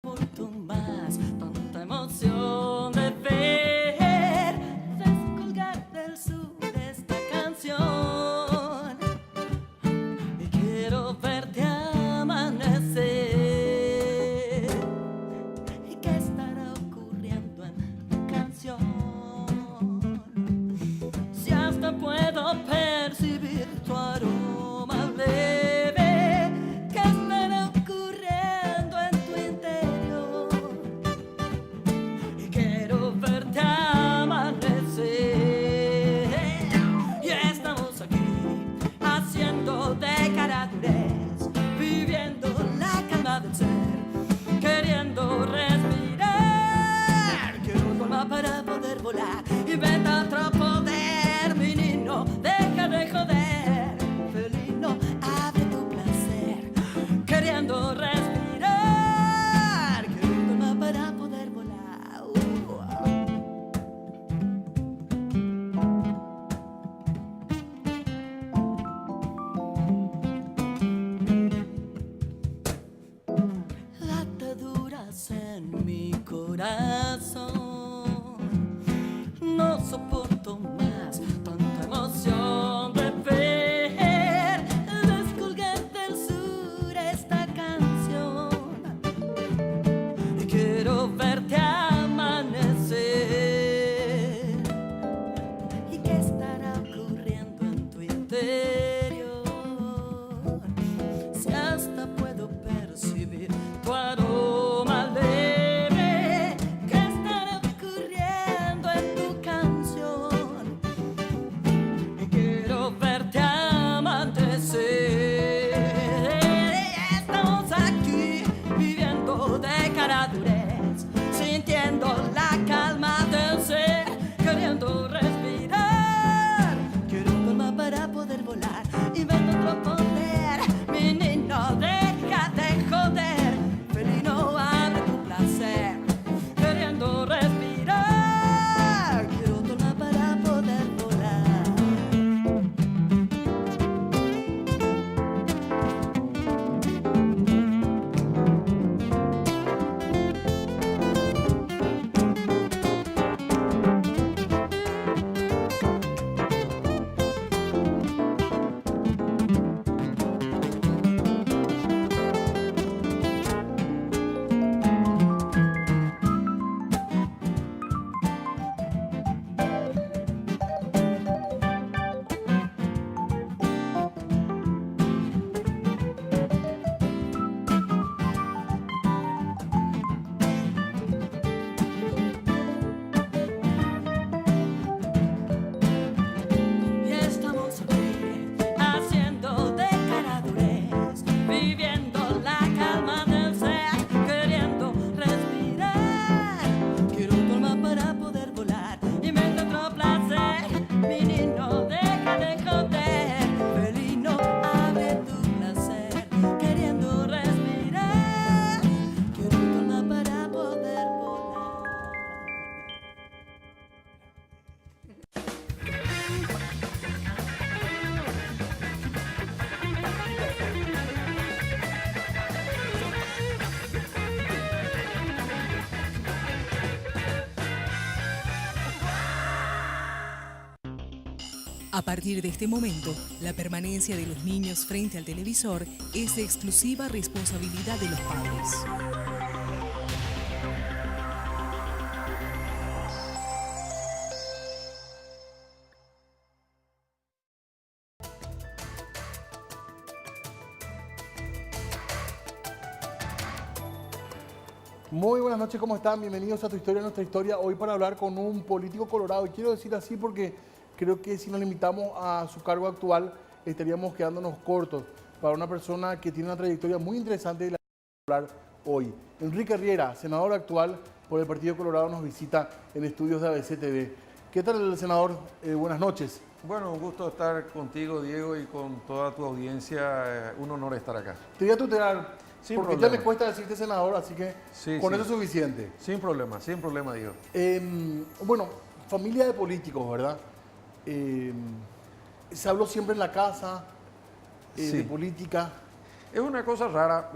Mucho más, tanta emoción de ver descolgar del sur esta canción. Y quiero verte amanecer. ¿Y qué estará ocurriendo en tu canción? Si hasta puedo percibir tu aroma leve, ¿qué estará ocurriendo en tu interior? Y quiero verte amanecer. Y estamos aquí haciendo de caradurez, viviendo la calma del ser, queriendo respirar. Quiero un alma para poder volar. Inventa otro poder, mi niño, deja de joder. Felino, abre tu placer, queriendo respirar. Quiero un alma para poder volar. Ataduras en mi corazón, no soporto más tanta emoción de ver descolgar del sur esta canción. Y quiero verte amanecer. ¿Y qué estará ocurriendo en tu interior? Si hasta puedo percibir tu aroma leve, ¿qué estará ocurriendo en tu canción? Y quiero verte amanecer. Estamos aquí viviendo de caradurez, sintiendo la calma del ser, queriendo respirar. Quiero un alma para poder volar, invento otro poder. Mi niño, deja de joder. Felino, abre tu placer, queriendo respirar. Quiero un alma para poder volar. Y estamos aquí haciendo de caradurez, viviendo la calma del ser, queriendo respirar. Quiero un alma para poder volar, inventa otro placer. Mi niño, deja de joder. Felino, abre tu placer, queriendo respirar. Quiero un alma para poder volar. A partir de este momento, la permanencia de los niños frente al televisor es de exclusiva responsabilidad de los padres. Muy buenas noches, ¿cómo están? Bienvenidos a Tu Historia, Nuestra Historia. Hoy para hablar con un político colorado. Y quiero decir así porque creo que si nos limitamos a su cargo actual, estaríamos quedándonos cortos para una persona que tiene una trayectoria muy interesante de la que vamos a hablar hoy. Enrique Riera, senador actual por el Partido Colorado, nos visita en estudios de ABC TV. ¿Qué tal, senador? Buenas noches. Bueno, un gusto estar contigo, Diego, y con toda tu audiencia. Un honor estar acá. Te voy a tutelar, Sin porque problema. ya me cuesta decirte senador, así que Sí, con sí. eso es suficiente. Sin problema, Diego. Bueno, familia de políticos, ¿verdad? Se habló siempre en la casa de Sí. política. Es una cosa rara.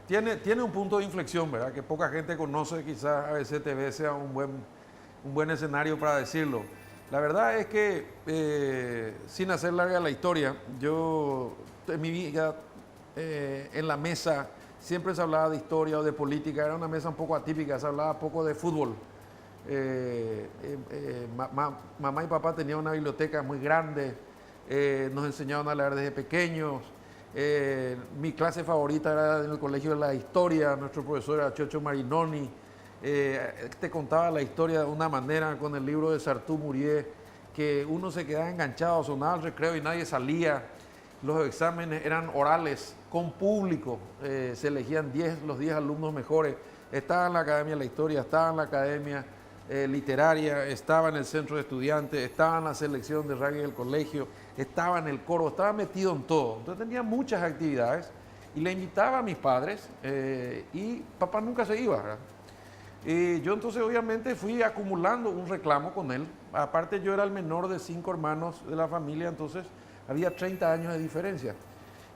tiene un punto de inflexión, ¿verdad? Que poca gente conoce, quizás a veces TV sea un buen escenario para decirlo. La verdad es que, sin hacer larga la historia, yo en mi vida, en la mesa, siempre se hablaba de historia o de política, era una mesa un poco atípica, se hablaba poco de fútbol. Mamá y papá tenían una biblioteca muy grande, nos enseñaban a leer desde pequeños. Mi clase favorita era en el colegio de la historia, nuestro profesor era Chocho Marinoni. Te contaba la historia de una manera con el libro de Sartú Murié, que uno se quedaba enganchado, sonaba el recreo y nadie salía. Los exámenes eran orales, con público, se elegían los 10 alumnos mejores. Estaba en la Academia de la Historia, estaba en la Academia Literaria, estaba en el Centro de Estudiantes, estaba en la selección de rugby del colegio, estaba en el coro, estaba metido en todo. Entonces tenía muchas actividades y le invitaba a mis padres y papá nunca se iba, ¿verdad? Y yo entonces obviamente fui acumulando un reclamo con él. Aparte yo era el menor de 5 hermanos de la familia, entonces había 30 años de diferencia.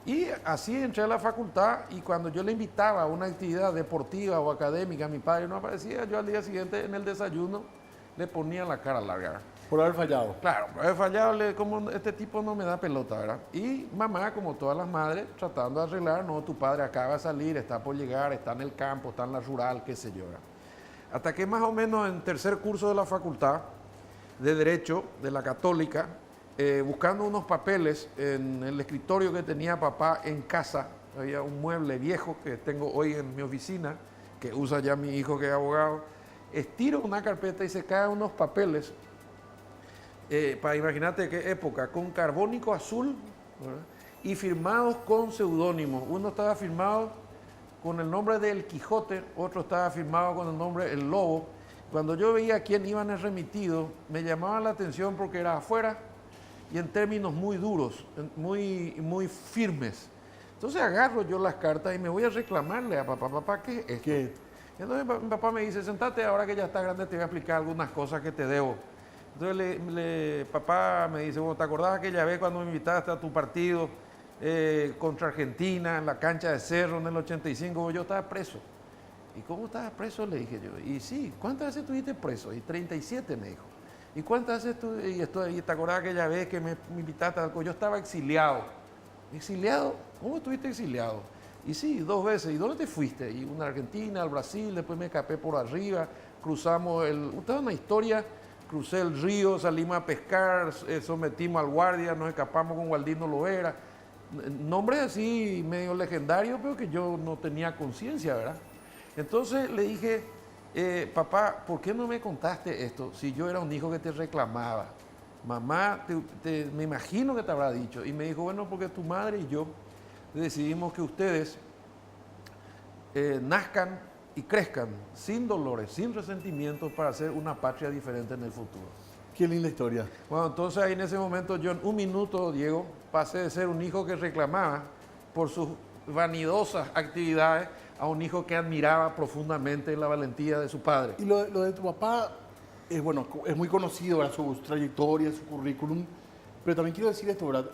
Y así entré a la facultad y cuando yo le invitaba a una actividad deportiva o académica, mi padre no aparecía, yo al día siguiente en el desayuno le ponía la cara larga. Por haber fallado. Claro, por haber fallado, como este tipo no me da pelota, ¿verdad? Y mamá, como todas las madres, tratando de arreglar, no, tu padre acaba de salir, está por llegar, está en el campo, está en la rural, qué sé yo, ¿verdad? Hasta que más o menos en tercer curso de la facultad de Derecho de la Católica, buscando unos papeles en el escritorio que tenía papá en casa, había un mueble viejo que tengo hoy en mi oficina, que usa ya mi hijo que es abogado, estiro una carpeta y se caen unos papeles, para imaginarte qué época, con carbónico azul, ¿verdad? Y firmados con seudónimos. Uno estaba firmado con el nombre de El Quijote, otro estaba firmado con el nombre El Lobo. Cuando yo veía a quién iban el remitido, me llamaba la atención porque era afuera y en términos muy duros, muy firmes. Entonces agarro yo las cartas y me voy a reclamarle a papá. Papá, ¿qué es esto? ¿Qué? Entonces mi papá me dice, sentate, ahora que ya está grande te voy a explicar algunas cosas que te debo. Entonces papá me dice, bueno, ¿te acordás aquella vez cuando me invitaste a tu partido contra Argentina en la cancha de Cerro en el 85? Yo estaba preso. ¿Y cómo estabas preso? Le dije yo. Y sí, ¿cuántas veces estuviste preso? Y 37 me dijo. ¿Y cuántas veces y te acordás aquella vez que me invitaste a algo? Yo estaba exiliado. ¿Exiliado? ¿Cómo estuviste exiliado? Y sí, 2 veces. ¿Y dónde te fuiste? Y una Argentina, al Brasil, después me escapé por arriba, cruzamos Usted es una historia, crucé el río, salimos a pescar, sometimos al guardia, nos escapamos con Gualdino Lovera. Nombres así medio legendarios, pero que yo no tenía conciencia, ¿verdad? Entonces le dije, papá, ¿por qué no me contaste esto si yo era un hijo que te reclamaba? Mamá, me imagino que te habrá dicho. Y me dijo, bueno, porque tu madre y yo decidimos que ustedes nazcan y crezcan sin dolores, sin resentimientos para hacer una patria diferente en el futuro. Qué linda historia. Bueno, entonces ahí en ese momento yo en 1 minuto, Diego, pasé de ser un hijo que reclamaba por sus vanidosas actividades a un hijo que admiraba profundamente la valentía de su padre. Y lo de tu papá, bueno, es muy conocido, ¿verdad? Su trayectoria, su currículum, pero también quiero decir esto, ¿verdad?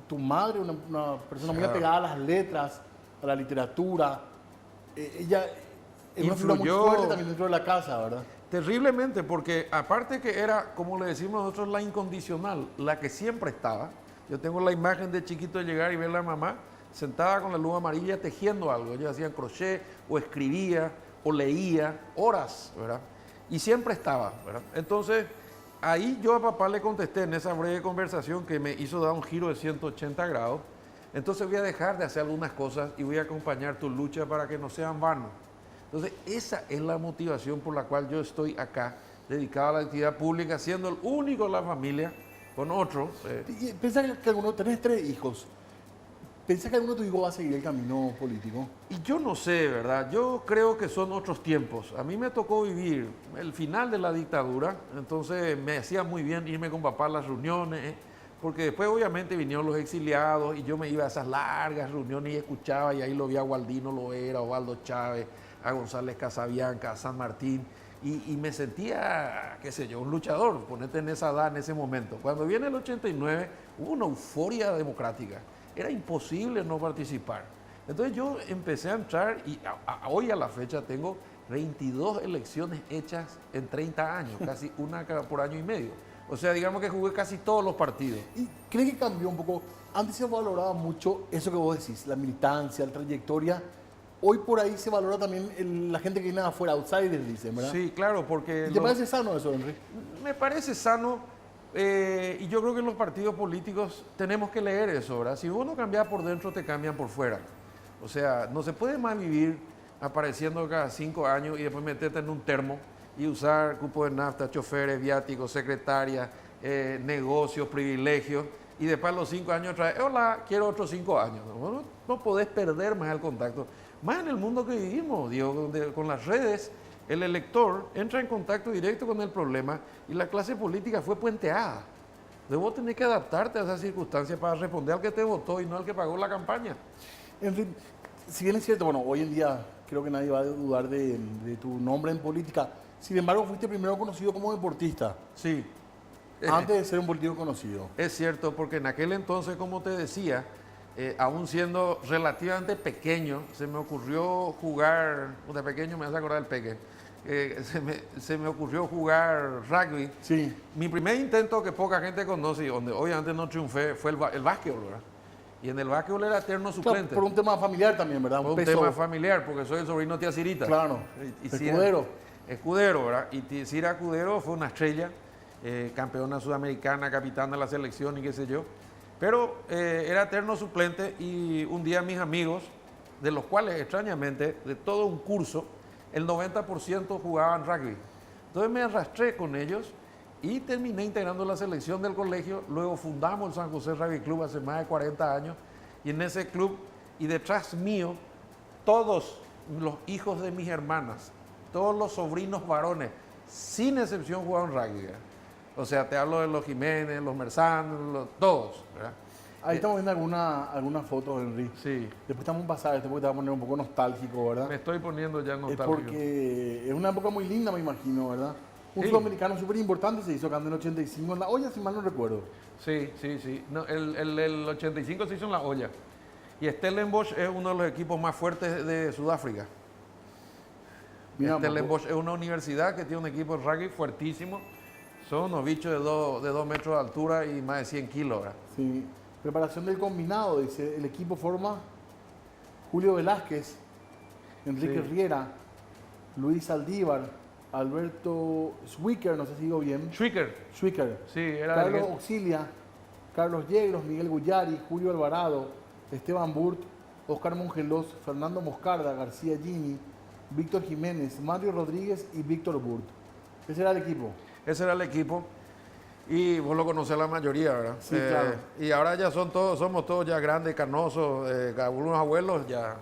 Tu madre, una persona muy apegada a las letras, a la literatura, ella es una figura muy fuerte también dentro de la casa, ¿verdad? Terriblemente, porque aparte que era, como le decimos nosotros, la incondicional, la que siempre estaba. Yo tengo la imagen de chiquito de llegar y ver a la mamá sentada con la luz amarilla tejiendo algo. Ella hacía crochet o escribía o leía horas, ¿verdad? Y siempre estaba, ¿verdad? Entonces, ahí yo a papá le contesté en esa breve conversación que me hizo dar un giro de 180 grados. Entonces voy a dejar de hacer algunas cosas y voy a acompañar tu lucha para que no sean vanos. Entonces, esa es la motivación por la cual yo estoy acá, dedicado a la actividad pública, siendo el único de la familia, con otro. ¿Piensas que tenés 3 hijos? ¿Piensas que alguno de tus hijos va a seguir el camino político? Y yo no sé, ¿verdad? Yo creo que son otros tiempos. A mí me tocó vivir el final de la dictadura, entonces me hacía muy bien irme con papá a las reuniones, porque después obviamente vinieron los exiliados y yo me iba a esas largas reuniones y escuchaba, y ahí lo vi a Gualdino Lovera, a Osvaldo Chávez, a González Casabianca, a San Martín, y me sentía, qué sé yo, un luchador, ponete en esa edad, en ese momento. Cuando viene el 89, hubo una euforia democrática, era imposible no participar. Entonces yo empecé a entrar y hoy a la fecha tengo 22 elecciones hechas en 30 años, casi una por año y medio. O sea, digamos que jugué casi todos los partidos. ¿Y cree que cambió un poco? Antes se valoraba mucho eso que vos decís, la militancia, la trayectoria. Hoy por ahí se valora también la gente que viene de afuera, outsiders, dicen, ¿verdad? Sí, claro, porque... ¿Y te parece sano eso, Henry? Me parece sano y yo creo que en los partidos políticos tenemos que leer eso, ¿verdad? Si vos no cambias por dentro, te cambian por fuera. O sea, no se puede más vivir apareciendo cada 5 años y después meterte en un termo y usar cupo de nafta, choferes, viáticos, secretarias, negocios, privilegios, y después a los 5 años trae, hola, quiero otros 5 años. No podés perder más el contacto. Más en el mundo que vivimos, digo, donde con las redes el elector entra en contacto directo con el problema y la clase política fue puenteada. Entonces vos tenés que adaptarte a esas circunstancias para responder al que te votó y no al que pagó la campaña. Henry, si bien es cierto, bueno, hoy en día creo que nadie va a dudar de tu nombre en política. Sin embargo, fuiste primero conocido como deportista, Sí. antes de ser un político conocido. Es cierto, porque en aquel entonces, como te decía, aún siendo relativamente pequeño, se me ocurrió jugar, de pequeño me hace acordar del peque, se me ocurrió jugar rugby. Sí. Mi primer intento que poca gente conoce y donde obviamente no triunfé fue el básquetbol, ¿verdad? Y en el básquetbol era eterno Claro, suplente. por un tema familiar también, ¿verdad? Fue un peso. tema familiar, porque soy el sobrino de tía Cirita. Claro. Cira- Escudero. Escudero, ¿verdad? Y Cira Escudero fue una estrella, campeona sudamericana, capitana de la selección y qué sé yo. Pero era eterno suplente y un día mis amigos, de los cuales extrañamente, de todo un curso, el 90% jugaban rugby. Entonces me arrastré con ellos y terminé integrando la selección del colegio. Luego fundamos el San José Rugby Club hace más de 40 años. Y en ese club, y detrás mío, todos los hijos de mis hermanas, todos los sobrinos varones, sin excepción, jugaban rugby, ¿verdad? O sea, te hablo de los Jiménez, los Merzán, todos, ¿verdad? Ahí estamos viendo algunas fotos, Henry. Sí, Después estamos pasando, esto porque te va a poner un poco nostálgico, ¿verdad? me estoy poniendo ya Es nostálgico. porque es una época muy linda, me imagino, ¿verdad? Un Sí. sudamericano súper importante se hizo acá en el 85 en la olla, si mal no recuerdo. Sí, sí, sí. No, el 85 se hizo en la olla. Y Stellenbosch es uno de los equipos más fuertes de Sudáfrica. Mira, Stellenbosch es una universidad que tiene un equipo de rugby fuertísimo. Son unos bichos de 2 metros de altura y más de 100 kilos, ¿verdad? Sí. Preparación del combinado, dice, el equipo forma Julio Velázquez, Enrique Sí. Riera, Luis Aldívar, Alberto Schwicker, no sé si digo bien, Schwicker, Schwicker, sí, era Carlos el Auxilia, Carlos Yegros, Miguel Guyari, Julio Alvarado, Esteban Burt, Oscar Mongelos, Fernando Moscarda, García Gini, Víctor Jiménez, Mario Rodríguez y Víctor Burt. Ese era el equipo. Ese era el equipo. Y vos lo conocés la mayoría, ¿verdad? Sí, claro. Y ahora ya somos todos ya grandes, canosos, algunos abuelos, ya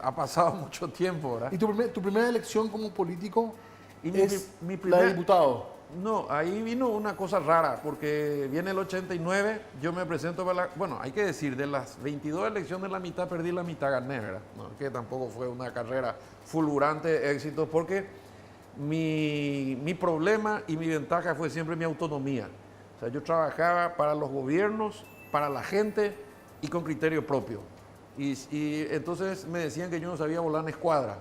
ha pasado mucho tiempo, ¿verdad? ¿Y tu primera elección como político Y es mi la primer- de diputado? No, ahí vino una cosa rara, porque viene el 89, yo me presento para la... Bueno, hay que decir, de las 22 elecciones, la mitad perdí, la mitad gané, ¿verdad? No, que tampoco fue una carrera fulgurante de éxito, porque mi problema y mi ventaja fue siempre mi autonomía. O sea, yo trabajaba para los gobiernos, para la gente y con criterio propio. Y entonces me decían que yo no sabía volar en escuadra.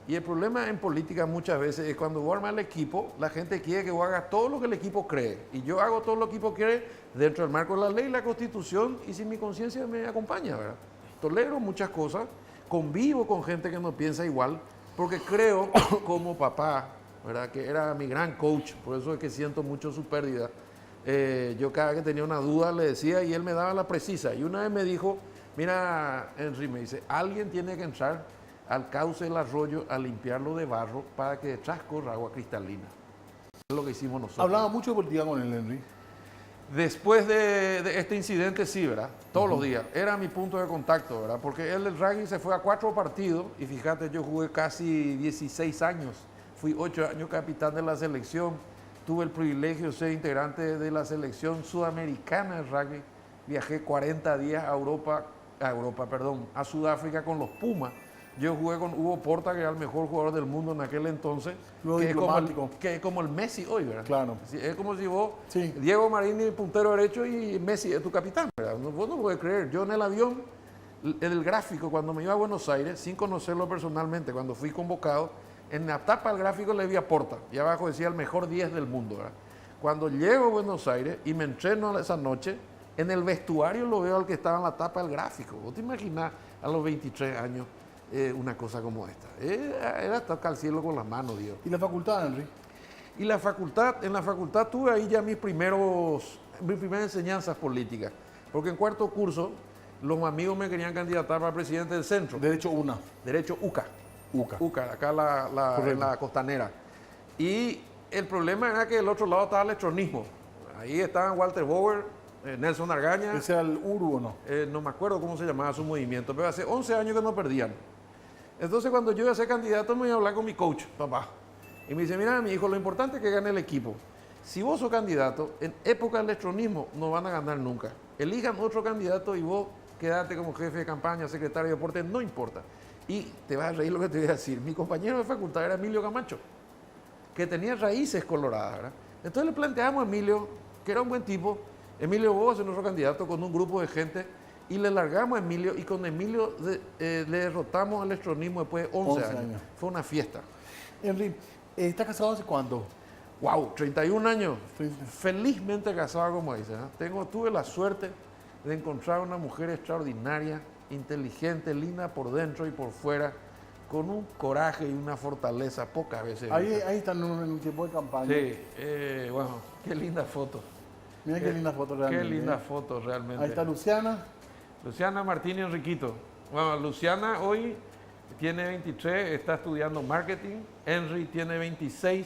Y el problema en política muchas veces es cuando vos armas el equipo, la gente quiere que vos hagas todo lo que el equipo cree. Y yo hago todo lo que el equipo cree dentro del marco de la ley, la constitución y si mi conciencia me acompaña, ¿verdad? Tolero muchas cosas, convivo con gente que no piensa igual, porque creo como papá, ¿verdad? Que era mi gran coach, por eso es que siento mucho su pérdida. Yo cada vez que tenía una duda le decía y él me daba la precisa. Y una vez me dijo, mira, Henry, me dice, alguien tiene que entrar al cauce del arroyo a limpiarlo de barro para que detrás corra agua cristalina. Es lo que hicimos nosotros. Hablaba mucho de política con él, Henry. Después de este incidente, sí, ¿verdad? Todos los días. Era mi punto de contacto, ¿verdad? Porque él del rugby se fue a 4 partidos y fíjate, yo jugué casi 16 años. Fui 8 años capitán de la selección. Tuve el privilegio de ser integrante de la selección sudamericana de rugby. Viajé 40 días a Sudáfrica con los Pumas. Yo jugué con Hugo Porta, que era el mejor jugador del mundo en aquel entonces, Luego que diplomático. es como el Messi hoy, ¿verdad? Claro. Sí, es como si vos, Sí. Diego Marini, puntero derecho, y Messi es tu capitán, ¿verdad? Vos no puedes creer. Yo en el avión En el gráfico, cuando me iba a Buenos Aires, sin conocerlo personalmente, cuando fui convocado, en la tapa del gráfico le vi a Porta, y abajo decía el mejor 10 del mundo, ¿verdad? Cuando llego a Buenos Aires y me entreno esa noche, en el vestuario lo veo al que estaba en la tapa del gráfico. ¿Vos te imaginás a los 23 años una cosa como esta? Era tocar al cielo con las manos, Dios. ¿Y la facultad, Henry? Y en la facultad tuve ahí ya mis primeras enseñanzas políticas, porque en cuarto curso los amigos me querían candidatar para presidente del centro. Derecho una. Derecho UCA. UCA. UCA, acá en la costanera. Y el problema era que del otro lado estaba el electronismo. Ahí estaban Walter Bauer, Nelson Argaña. ¿Ese era el URU o no? No me acuerdo cómo se llamaba su movimiento, pero hace 11 años que no perdían. Entonces cuando yo iba a ser candidato me iba a hablar con mi coach, papá. Y me dice, mira, mi hijo, lo importante es que gane el equipo. Si vos sos candidato, en época del electronismo no van a ganar nunca. Elijan otro candidato y vos quedate como jefe de campaña, secretario de deporte, no importa. Y te vas a reír lo que te voy a decir. Mi compañero de facultad era Emilio Camacho, que tenía raíces coloradas, ¿verdad? Entonces le planteamos a Emilio, que era un buen tipo. Emilio, vos sos nuestro candidato con un grupo de gente. Y le largamos a Emilio y con Emilio le derrotamos al electronismo después de 11 años. Fue una fiesta. Henry, ¿estás casado hace cuánto? Wow, 31 años. Sí. Felizmente casado, como dice. Tuve la suerte de encontrar una mujer extraordinaria, inteligente, linda por dentro y por fuera, con un coraje y una fortaleza pocas veces. Ahí están en un tiempo de campaña. Sí, bueno, qué linda foto. Mira qué linda foto realmente. Qué linda foto realmente. Ahí está Luciana. Luciana Martín y Enriquito. Bueno, Luciana hoy tiene 23, está estudiando marketing. Henry tiene 26,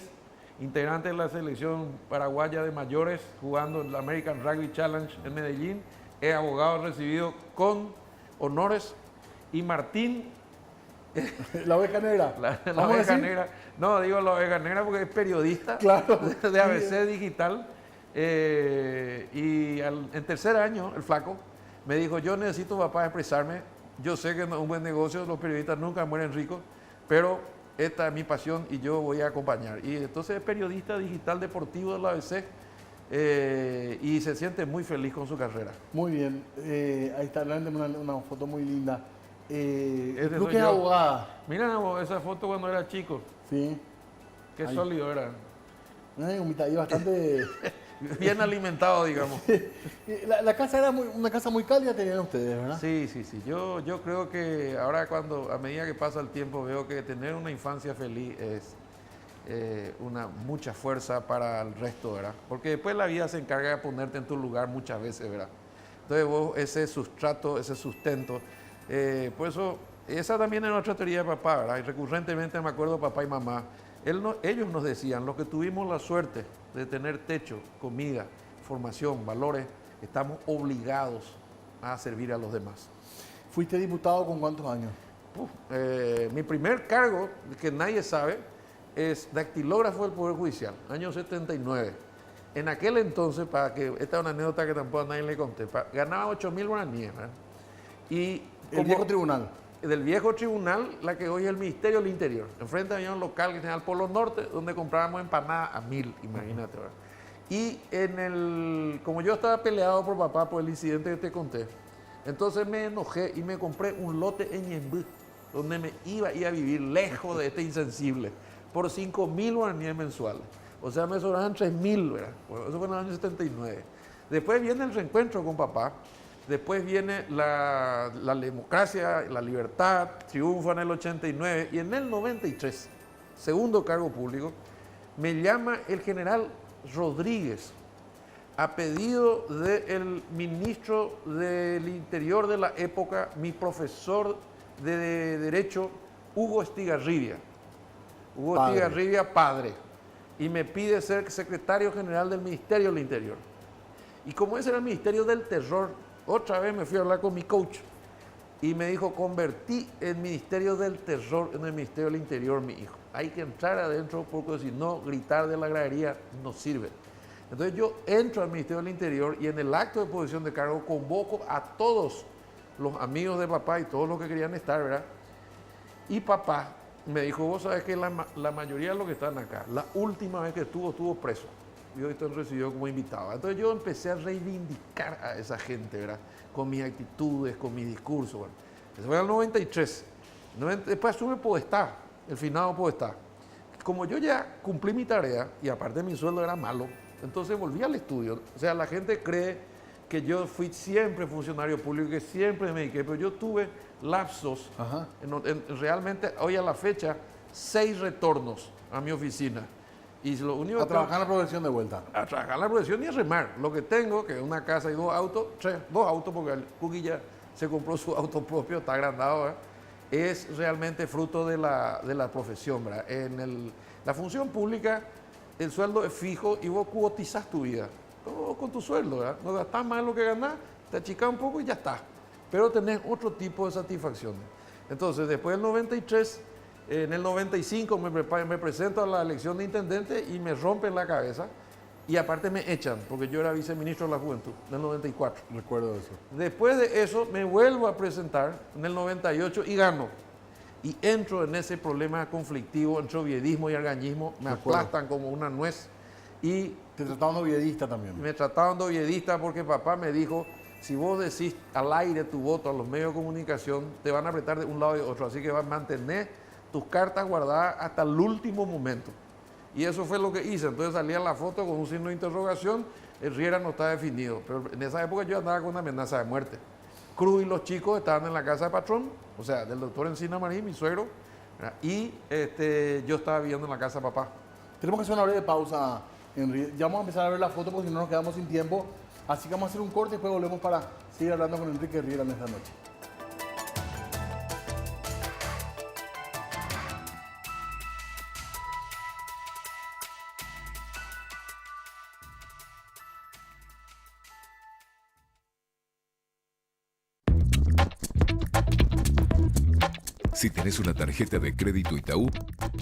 integrante de la selección paraguaya de mayores, jugando en la American Rugby Challenge en Medellín. Es abogado recibido con honores. Y Martín... La oveja negra. La oveja negra. No, digo la oveja negra porque es periodista, Claro. de ABC Digital. Y en tercer año, el flaco me dijo, yo necesito, papá, expresarme. Yo sé que no es un buen negocio, los periodistas nunca mueren ricos, pero esta es mi pasión y yo voy a acompañar. Y entonces es periodista digital deportivo de la ABC y se siente muy feliz con su carrera. Muy bien. Ahí está realmente una foto muy linda. Tú soy que es yo. abogada. Mira esa foto cuando era chico, Sí. qué Ahí. sólido era. Y bastante... Bien alimentado, digamos. La casa era una casa muy cálida tenían ustedes, ¿verdad? Sí. Yo creo que ahora a medida que pasa el tiempo, veo que tener una infancia feliz es mucha fuerza para el resto, ¿verdad? Porque después la vida se encarga de ponerte en tu lugar muchas veces, ¿verdad? Entonces vos, ese sustrato, ese sustento, por eso, esa también es nuestra teoría de papá, ¿verdad? Y recurrentemente me acuerdo papá y mamá, ellos nos decían, los que tuvimos la suerte de tener techo, comida, formación, valores, estamos obligados a servir a los demás. ¿Fuiste diputado con cuántos años? Mi primer cargo, que nadie sabe, es dactilógrafo del Poder Judicial, año 79. En aquel entonces, esta es una anécdota que tampoco a nadie le conté, ganaba 8.000 guaraníes, ¿verdad? Y El viejo tribunal. del viejo tribunal, la que hoy es el Ministerio del Interior. Enfrente había un local que tenía el Polo Norte, donde comprábamos empanadas a 1.000, imagínate, ¿verdad? Y como yo estaba peleado por papá por el incidente que te conté, entonces me enojé y me compré un lote en Ñembú, donde me iba a ir a vivir lejos de este insensible, por 5.000 guaraníes mensuales. O sea, me sobraban 3.000, ¿verdad? Bueno, eso fue en el año 79. Después viene el reencuentro con papá. Después viene la democracia, la libertad, triunfa en el 89 y en el 93, segundo cargo público, me llama el general Rodríguez a pedido del ministro del Interior de la época, mi profesor de Derecho, Hugo Estigarribia. Hugo Estigarribia, padre, y me pide ser secretario general del Ministerio del Interior. Y como ese era el Ministerio del Terror, otra vez me fui a hablar con mi coach y me dijo, convertí el Ministerio del Terror en el Ministerio del Interior, mi hijo. Hay que entrar adentro porque si no, gritar de la gradería no sirve. Entonces yo entro al Ministerio del Interior y en el acto de posición de cargo convoco a todos los amigos de papá y todos los que querían estar, ¿verdad? Y papá me dijo, vos sabés que la mayoría de los que están acá, la última vez que estuvo preso. Y hoy estoy recibido como invitado. Entonces yo empecé a reivindicar a esa gente, ¿verdad? Con mis actitudes, con mi discurso, ¿verdad? Eso fue en el 93. Después asume Podestá, el finado Podestá. Como yo ya cumplí mi tarea y aparte mi sueldo era malo, entonces volví al estudio. O sea, la gente cree que yo fui siempre funcionario público, que siempre me dediqué, pero yo tuve lapsos, realmente hoy a la fecha, 6 retornos a mi oficina. Y lo único A trabajar en la profesión de vuelta. a trabajar en la profesión y a remar. Lo que tengo, que es una casa y 2 autos, 2 autos, porque el Cookie ya se compró su auto propio, está agrandado, ¿verdad? Es realmente fruto de la profesión, ¿verdad? La función pública, el sueldo es fijo y vos cotizás tu vida con tu sueldo, ¿verdad? No gastás más de lo que ganás, te achicás un poco y ya está. Pero tenés otro tipo de satisfacciones. Entonces, después del 93, en el 95 me presento a la elección de intendente y me rompen la cabeza. Y aparte me echan, porque yo era viceministro de la Juventud, en el 94. Recuerdo eso. Después de eso me vuelvo a presentar en el 98 y gano. Y entro en ese problema conflictivo entre oviedismo y argañismo. Me aplastan como una nuez. Y Te trataban de oviedista también. me trataban de oviedista porque papá me dijo, si vos decís al aire tu voto a los medios de comunicación, te van a apretar de un lado y de otro. Así que vas a mantener tus cartas guardadas hasta el último momento. Y eso fue lo que hice. Entonces salía la foto con un signo de interrogación, el Riera no está definido. Pero en esa época yo andaba con una amenaza de muerte. Cruz y los chicos estaban en la casa de patrón, o sea, del doctor Encina Marín, mi suegro, ¿verdad? Y yo estaba viviendo en la casa de papá. Tenemos que hacer una breve pausa, Henry. Ya vamos a empezar a ver la foto porque si no nos quedamos sin tiempo. Así que vamos a hacer un corte y después volvemos para seguir hablando con Enrique Riera en esta noche. Si tenés una tarjeta de crédito Itaú,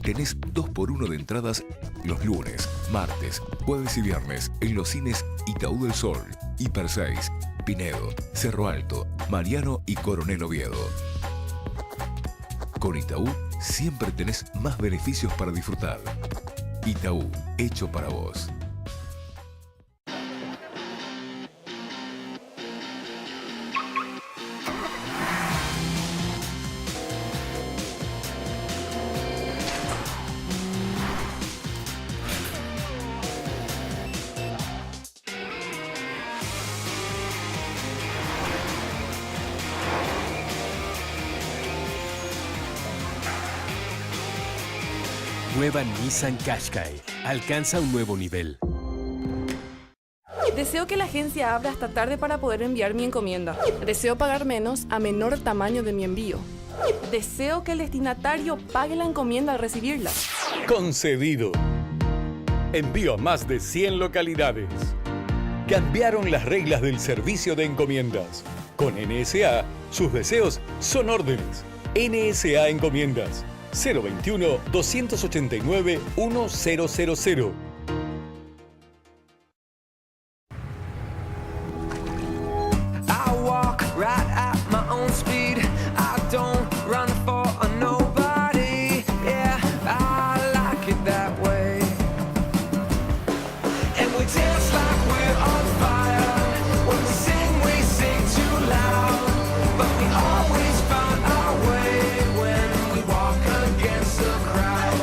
tenés 2x1 de entradas los lunes, martes, jueves y viernes en los cines Itaú del Sol, Hiper 6, Pinedo, Cerro Alto, Mariano y Coronel Oviedo. Con Itaú siempre tenés más beneficios para disfrutar. Itaú, hecho para vos. Nueva Nissan Qashqai. Alcanza un nuevo nivel. Deseo que la agencia abra hasta tarde para poder enviar mi encomienda. Deseo pagar menos a menor tamaño de mi envío. Deseo que el destinatario pague la encomienda al recibirla. Concedido. Envío a más de 100 localidades. Cambiaron las reglas del servicio de encomiendas. Con NSA, sus deseos son órdenes. NSA Encomiendas. 021-289-1000. I walk right at my own speed. I don't run for nobody. Yeah, I like it that way. And we dance like we're on fire. When we sing too loud. But we always found our way when we walk against the crowd.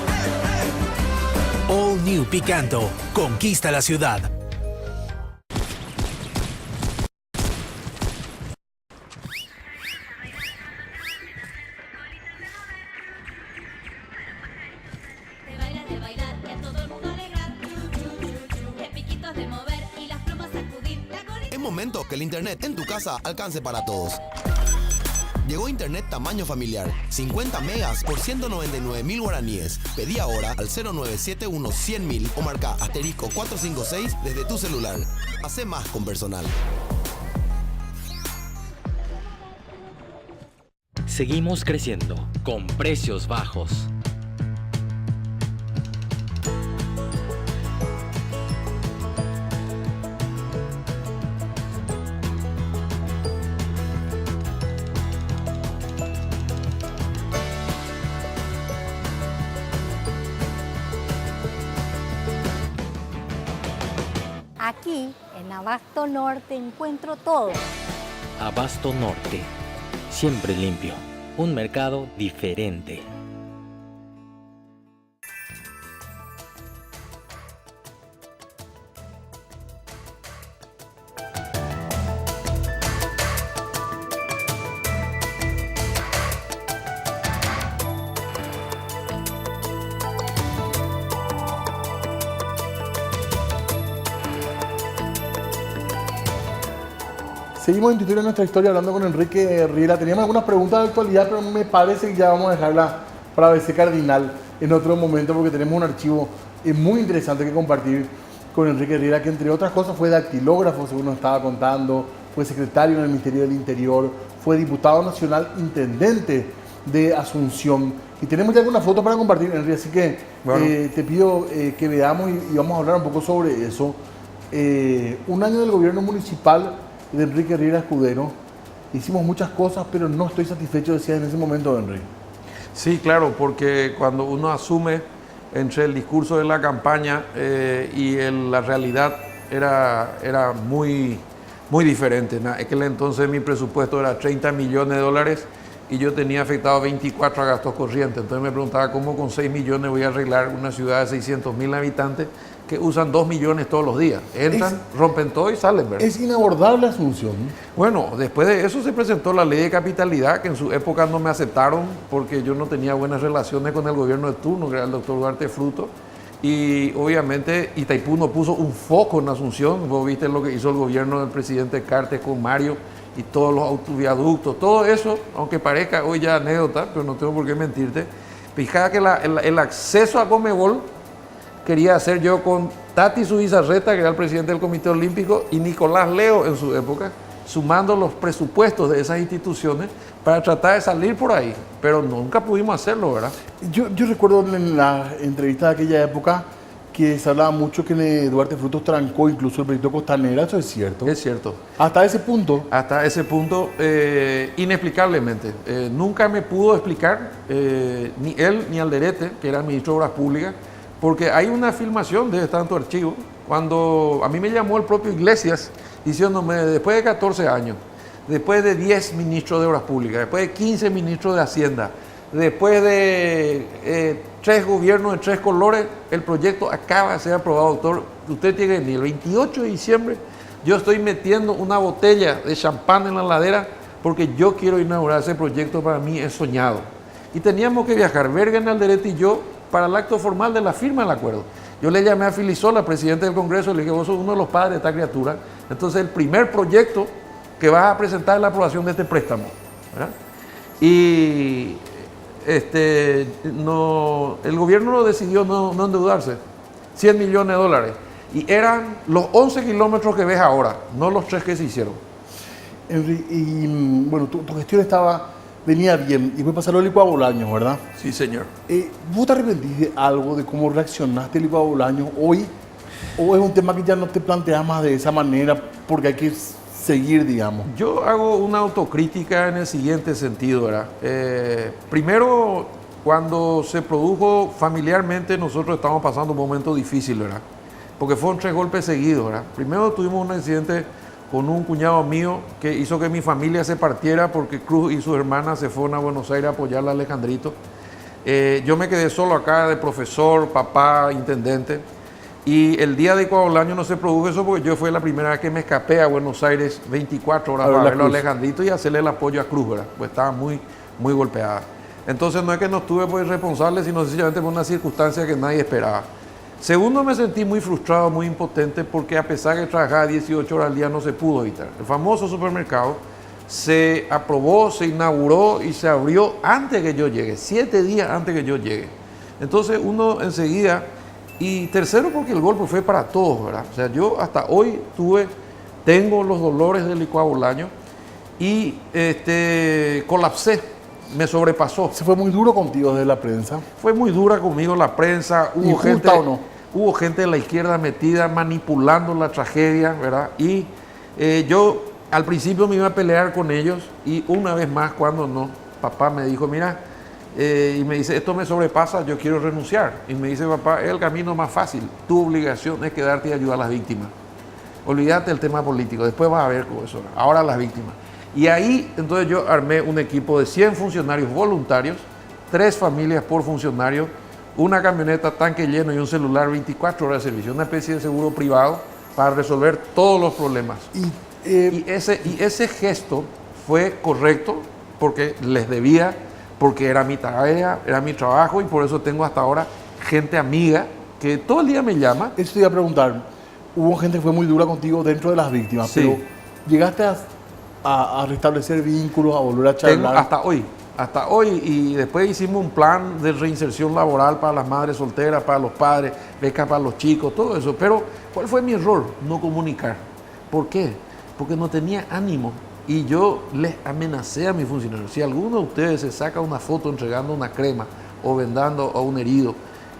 All New Picanto. Conquista la ciudad. Que el internet en tu casa alcance para todos. Llegó internet tamaño familiar, 50 megas por 199.000 guaraníes. Pedí ahora al 0971-100.000 o marca asterisco 456 desde tu celular. Hacé más con Personal. Seguimos creciendo con precios bajos. Aquí, en Abasto Norte, encuentro todo. Abasto Norte. siempre limpio. Un mercado diferente. Seguimos en Tu Historia, Nuestra Historia, hablando con Enrique Riera. Teníamos algunas preguntas de actualidad, pero me parece que ya vamos a dejarla para ABC Cardinal en otro momento, porque tenemos un archivo muy interesante que compartir con Enrique Riera, que entre otras cosas fue dactilógrafo, según nos estaba contando, fue secretario en el Ministerio del Interior, fue diputado nacional, intendente de Asunción. Y tenemos ya alguna foto para compartir, Enrique, así que Bueno. te pido que veamos y vamos a hablar un poco sobre eso. Un año del gobierno municipal de Enrique Riera Escudero. Hicimos muchas cosas, pero no estoy satisfecho, decía en ese momento, Enrique. Sí, claro, porque cuando uno asume entre el discurso de la campaña la realidad era muy diferente. En aquel entonces mi presupuesto era 30 millones de dólares y yo tenía afectado 24 a gastos corrientes. Entonces me preguntaba cómo con 6 millones voy a arreglar una ciudad de 600.000 habitantes que usan 2 millones todos los días. Entran, rompen todo y salen, ¿verdad? Es inabordable Asunción. Bueno, después de eso se presentó la ley de capitalidad, que en su época no me aceptaron porque yo no tenía buenas relaciones con el gobierno de turno, que era el doctor Duarte Fruto. Y obviamente Itaipú no puso un foco en Asunción. Vos viste lo que hizo el gobierno del presidente Cartes con Mario y todos los autoviaductos. Todo eso, aunque parezca hoy ya anécdota, pero no tengo por qué mentirte. Fijá que el acceso a Conmebol quería hacer yo con Tati Zubizarreta, que era el presidente del Comité Olímpico, y Nicolás Leo en su época, sumando los presupuestos de esas instituciones para tratar de salir por ahí. Pero nunca pudimos hacerlo, ¿verdad? Yo recuerdo en la entrevista de aquella época que se hablaba mucho que Duarte Frutos trancó incluso el proyecto Costanera. ¿Eso es cierto? Es cierto. ¿Hasta ese punto? Hasta ese punto, inexplicablemente. Nunca me pudo explicar, ni él ni Alderete, que era ministro de Obras Públicas, porque hay una filmación de tanto archivo, cuando a mí me llamó el propio Iglesias diciéndome, después de 14 años, después de 10 ministros de Obras Públicas, después de 15 ministros de Hacienda, después de 3 gobiernos de 3 colores, el proyecto acaba de ser aprobado, doctor. Usted tiene que venir. El 28 de diciembre yo estoy metiendo una botella de champán en la ladera porque yo quiero inaugurar ese proyecto, para mí es soñado. Y teníamos que viajar, Bergen, Alderete y yo, para el acto formal de la firma del acuerdo. Yo le llamé a Filisola, presidente del Congreso, y le dije, vos sos uno de los padres de esta criatura, entonces el primer proyecto que vas a presentar es la aprobación de este préstamo, ¿verdad? Y el gobierno decidió no endeudarse, 100 millones de dólares, y eran los 11 kilómetros que ves ahora, no los 3 que se hicieron. Y bueno, tu gestión venía bien, y fue pasar los licuabolaños, ¿verdad? Sí, señor. ¿Vos te arrepentís de algo, de cómo reaccionaste el licuabolaños hoy? ¿O es un tema que ya no te planteas más de esa manera porque hay que seguir, digamos? Yo hago una autocrítica en el siguiente sentido, ¿verdad? Primero, cuando se produjo familiarmente, nosotros estábamos pasando un momento difícil, ¿verdad? Porque fueron 3 golpes seguidos, ¿verdad? Primero tuvimos un accidente con un cuñado mío que hizo que mi familia se partiera porque Cruz y su hermana se fueron a Buenos Aires a apoyar a Alejandrito. Yo me quedé solo acá de profesor, papá, intendente. Y el día de Coabolaño no se produjo eso porque yo fue la primera vez que me escapé a Buenos Aires 24 horas para verlo a Alejandrito y hacerle el apoyo a Cruz, ¿verdad? Pues estaba muy golpeada. Entonces no es que no estuve por irresponsable, sino sencillamente por una circunstancia que nadie esperaba. Segundo, me sentí muy frustrado, muy impotente, porque a pesar de que trabajaba 18 horas al día no se pudo evitar. El famoso supermercado se aprobó, se inauguró y se abrió antes que yo llegue, 7 días antes que yo llegue. Entonces uno enseguida, y tercero porque el golpe fue para todos, ¿verdad? O sea, yo hasta hoy tengo los dolores del licuado Bolaño y colapsé. Me sobrepasó. ¿Se fue muy duro contigo desde la prensa? Fue muy dura conmigo la prensa. ¿Hubo gente o no? Hubo gente de la izquierda metida manipulando la tragedia, ¿verdad? Y yo al principio me iba a pelear con ellos y una vez más cuando no, papá me dijo, mira, y me dice, esto me sobrepasa, yo quiero renunciar. Y me dice, papá, es el camino más fácil. Tu obligación es quedarte y ayudar a las víctimas. Olvídate del tema político, después vas a ver cómo eso. Ahora las víctimas. Y ahí entonces yo armé un equipo de 100 funcionarios voluntarios, 3 familias por funcionario, una camioneta, tanque lleno y un celular 24 horas de servicio, una especie de seguro privado para resolver todos los problemas. Y ese gesto fue correcto porque les debía, porque era mi tarea, era mi trabajo y por eso tengo hasta ahora gente amiga que todo el día me llama. Eso te iba a preguntar. Hubo gente que fue muy dura contigo dentro de las víctimas, Sí. pero llegaste a restablecer vínculos, a volver a Tengo charlar. hasta hoy, y después hicimos un plan de reinserción laboral para las madres solteras, para los padres, becas para los chicos, todo eso. Pero, ¿cuál fue mi error? No comunicar. ¿Por qué? Porque no tenía ánimo. Y yo les amenacé a mis funcionarios. Si alguno de ustedes se saca una foto entregando una crema o vendando a un herido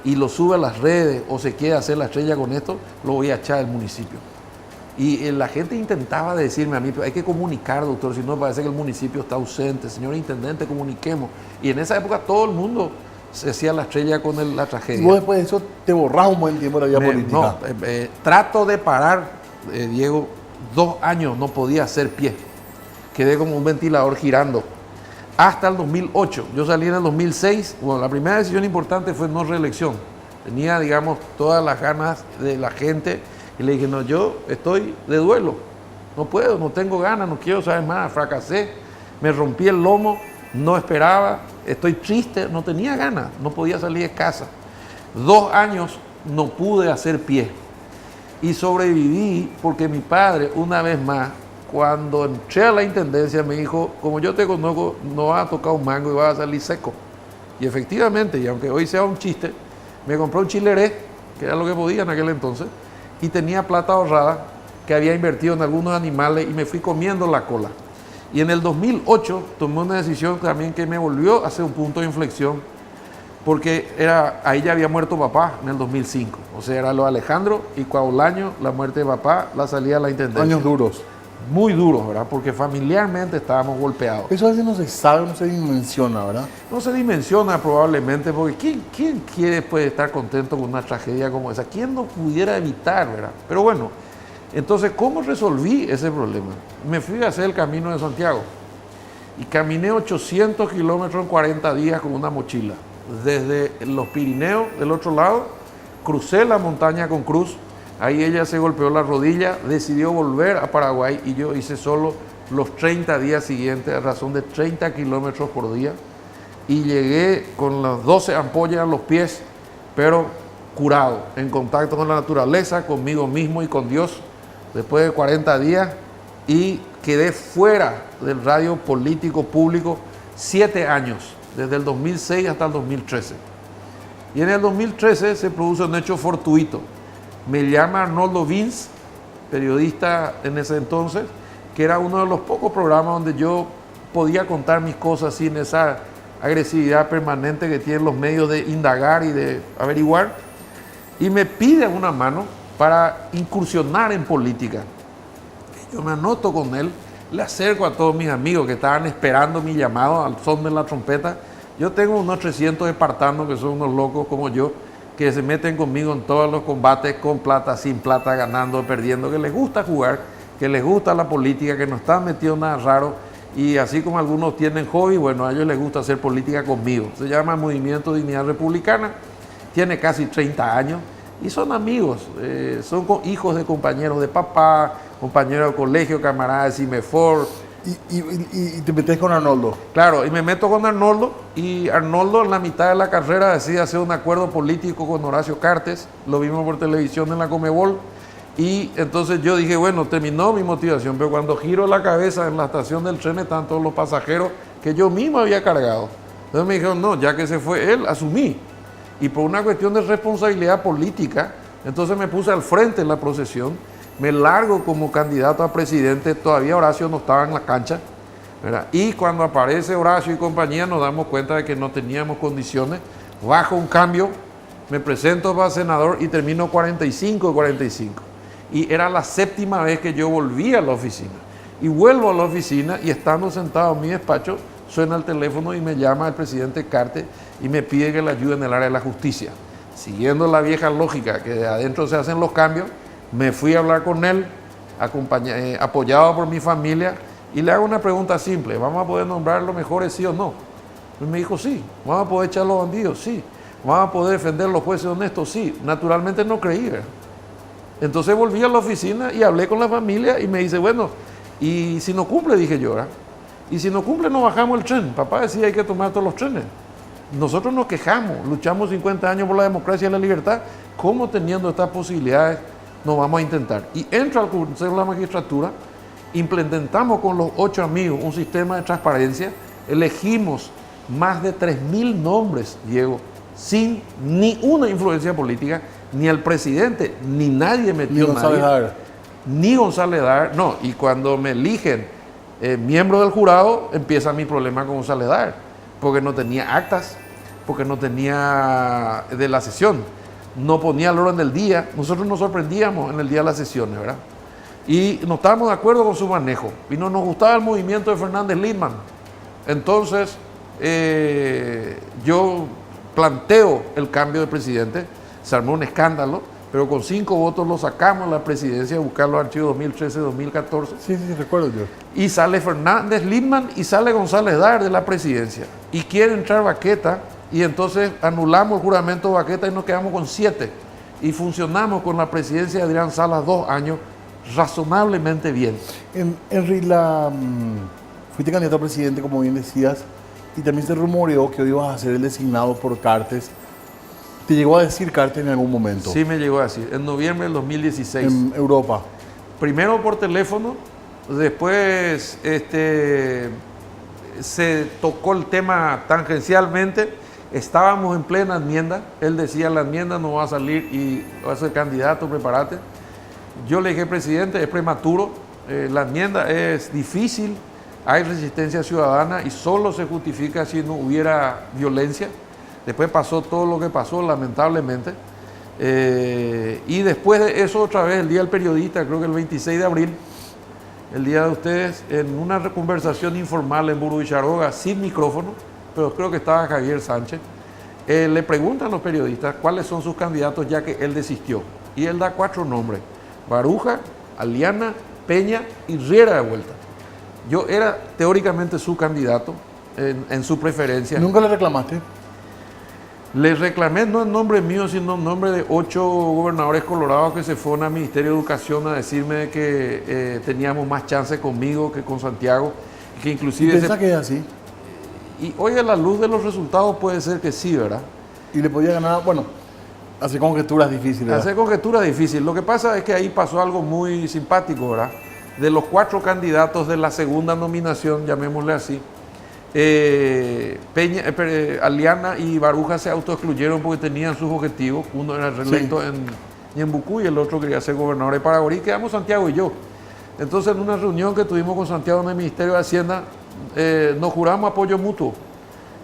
y lo sube a las redes o se quiere hacer la estrella con esto, lo voy a echar del municipio. Y la gente intentaba decirme a mí, hay que comunicar, doctor, si no parece que el municipio está ausente. Señor intendente, comuniquemos. Y en esa época todo el mundo se hacía la estrella con la tragedia. Y vos después de eso te borrás un buen tiempo de la vida política. No, trato de parar, Diego, 2 años no podía hacer pie. Quedé como un ventilador girando. Hasta el 2008. Yo salí en el 2006. Bueno, la primera decisión importante fue no reelección. Tenía, digamos, todas las ganas de la gente. Y le dije, no, yo estoy de duelo. No puedo, no tengo ganas, no quiero saber más. Fracasé, me rompí el lomo, no esperaba, estoy triste, no tenía ganas, no podía salir de casa. 2 años no pude hacer pie. Y sobreviví porque mi padre, una vez más, cuando entré a la intendencia, me dijo, como yo te conozco, no vas a tocar un mango y vas a salir seco. Y efectivamente, y aunque hoy sea un chiste, me compró un chileré, que era lo que podía en aquel entonces, y tenía plata ahorrada que había invertido en algunos animales y me fui comiendo la cola. Y en el 2008 tomé una decisión también que me volvió a hacer un punto de inflexión, porque ahí ya había muerto papá en el 2005. O sea, era lo de Alejandro y Cuaulaño, la muerte de papá, la salida a la intendencia. Años duros. Muy duros, ¿verdad? Porque familiarmente estábamos golpeados. Eso a veces no se sabe, no se dimensiona, ¿verdad? No se dimensiona probablemente, porque ¿quién quiere pues, estar contento con una tragedia como esa? ¿Quién no pudiera evitar, verdad? Pero bueno, entonces, ¿cómo resolví ese problema? Me fui a hacer el Camino de Santiago y caminé 800 kilómetros en 40 días con una mochila. Desde los Pirineos, del otro lado, crucé la montaña con Cruz. Ahí ella se golpeó la rodilla, decidió volver a Paraguay y yo hice solo los 30 días siguientes a razón de 30 kilómetros por día. Y llegué con las 12 ampollas en los pies, pero curado, en contacto con la naturaleza, conmigo mismo y con Dios, después de 40 días, y quedé fuera del radio político público 7 años, desde el 2006 hasta el 2013. Y en el 2013 se produce un hecho fortuito. Me llama Arnoldo Vince, periodista en ese entonces, que era uno de los pocos programas donde yo podía contar mis cosas sin esa agresividad permanente que tienen los medios de indagar y de averiguar, y me pide una mano para incursionar en política. Yo me anoto con él, le acerco a todos mis amigos que estaban esperando mi llamado al son de la trompeta. Yo tengo unos 300 espartanos que son unos locos como yo, que se meten conmigo en todos los combates, con plata, sin plata, ganando, perdiendo, que les gusta jugar, que les gusta la política, que no están metidos en nada raro. Y así como algunos tienen hobby, bueno, a ellos les gusta hacer política conmigo. Se llama Movimiento Dignidad Republicana, tiene casi 30 años y son amigos, son hijos de compañeros de papá, compañeros de colegio, camaradas de Cimefor. Y te metes con Arnoldo. Claro, y me meto con Arnoldo, y Arnoldo en la mitad de la carrera decide hacer un acuerdo político con Horacio Cartes, lo vimos por televisión en la Comebol, y entonces yo dije, bueno, terminó mi motivación, pero cuando giro la cabeza en la estación del tren están todos los pasajeros que yo mismo había cargado. Entonces me dijeron, no, ya que se fue él, asumí. Y por una cuestión de responsabilidad política, entonces me puse al frente en la procesión, me largo como candidato a presidente, todavía Horacio no estaba en la cancha, ¿verdad? Y cuando aparece Horacio y compañía nos damos cuenta de que no teníamos condiciones, bajo un cambio, me presento para senador y termino 45. Y era la 7ª vez que yo volví a la oficina. Y vuelvo a la oficina y estando sentado en mi despacho, suena el teléfono y me llama el presidente Cartes y me pide que le ayude en el área de la justicia. Siguiendo la vieja lógica que de adentro se hacen los cambios, me fui a hablar con él, apoyado por mi familia, Y le hago una pregunta simple, ¿vamos a poder nombrar los mejores sí o no? Y me dijo, sí. ¿Vamos a poder echar a los bandidos? Sí. ¿Vamos a poder defender a los jueces honestos? Sí. Naturalmente no creí, ¿verdad? Entonces volví a la oficina y hablé con la familia y me dice, bueno, y si no cumple, dije yo, ¿verdad? Y si no cumple, no bajamos el tren. Papá decía, hay que tomar todos los trenes. Nosotros nos quejamos, luchamos 50 años por la democracia y la libertad. ¿Cómo teniendo estas posibilidades nos vamos a intentar? Y entra al Consejo de la Magistratura, implementamos con los 8 amigos un sistema de transparencia, elegimos más de 3.000 nombres, Diego, sin ni una influencia política, ni el presidente, ni nadie metió Ni González Dar. Ni González Dar, no. Y cuando me eligen miembro del jurado, empieza mi problema con González Dar, porque no tenía actas, porque no tenía de la sesión, no ponía el orden del día. Nosotros nos sorprendíamos en el día de las sesiones, ¿verdad? Y no estábamos de acuerdo con su manejo, y no nos gustaba el movimiento de Fernández Lindman. Entonces, yo planteo el cambio de presidente, se armó un escándalo, pero con 5 votos lo sacamos a la presidencia a buscar los archivos 2013-2014. Sí, recuerdo yo. Y sale Fernández Lindman y sale González Dar de la presidencia. Y quiere entrar Baqueta, y entonces anulamos el juramento de Baqueta y nos quedamos con 7. Y funcionamos con la presidencia de Adrián Salas 2 años razonablemente bien. Henry, fuiste candidato a presidente, como bien decías, y también se rumoreó que hoy ibas a ser el designado por Cartes. ¿Te llegó a decir Cartes en algún momento? Sí, me llegó a decir, en noviembre del 2016. En Europa. Primero por teléfono, después se tocó el tema tangencialmente, estábamos en plena enmienda, él decía, la enmienda no va a salir y va a ser candidato, prepárate. Yo le dije, presidente, es prematuro, la enmienda es difícil, hay resistencia ciudadana y solo se justifica si no hubiera violencia. Después pasó todo lo que pasó, lamentablemente. Y después de eso, otra vez, el Día del Periodista, creo que el 26 de abril, el día de ustedes, en una conversación informal en Burubicharroga, sin micrófono, pero creo que estaba Javier Sánchez, le preguntan a los periodistas cuáles son sus candidatos, ya que él desistió. Y él da 4 nombres: Baruja, Aliana, Peña y Riera de vuelta. Yo era teóricamente su candidato en su preferencia. ¿Nunca le reclamaste? Le reclamé no en nombre mío, sino en nombre de 8 gobernadores colorados que se fueron al Ministerio de Educación a decirme que teníamos más chance conmigo que con Santiago. Que inclusive ¿Piensa que es así? Y hoy a la luz de los resultados puede ser que sí, ¿verdad? Y le podía ganar, bueno, hacer conjeturas difíciles, ¿verdad? Hacer conjeturas difíciles. Lo que pasa es que ahí pasó algo muy simpático, ¿verdad? De los 4 candidatos de la segunda nominación, llamémosle así, Aliana y Baruja se autoexcluyeron porque tenían sus objetivos. Uno era reelecto en Ñembucú y el otro quería ser gobernador de Paraguay. Y quedamos Santiago y yo. Entonces, en una reunión que tuvimos con Santiago en el Ministerio de Hacienda, nos juramos apoyo mutuo.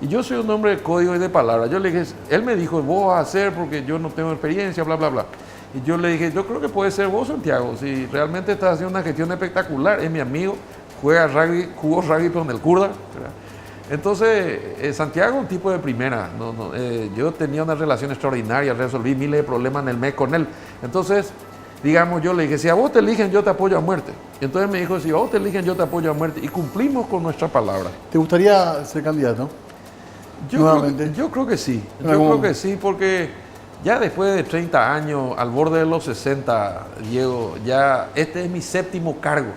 Y yo soy un hombre de código y de palabra. Yo le dije, él me dijo, vos vas a hacer porque yo no tengo experiencia, bla, bla, bla. Y yo le dije, yo creo que puede ser vos, Santiago, si realmente estás haciendo una gestión espectacular, es mi amigo, juega rugby, jugó rugby con el Kurda. Entonces, Santiago, un tipo de primera, yo tenía una relación extraordinaria, resolví miles de problemas en el mes con él. Entonces, digamos, yo le dije, si a vos te eligen, yo te apoyo a muerte. Entonces me dijo, si a vos te eligen, yo te apoyo a muerte. Y cumplimos con nuestra palabra. ¿Te gustaría ser candidato? Yo creo que sí. Yo creo que sí, porque ya después de 30 años, al borde de los 60, Diego, ya este es mi 7º cargo.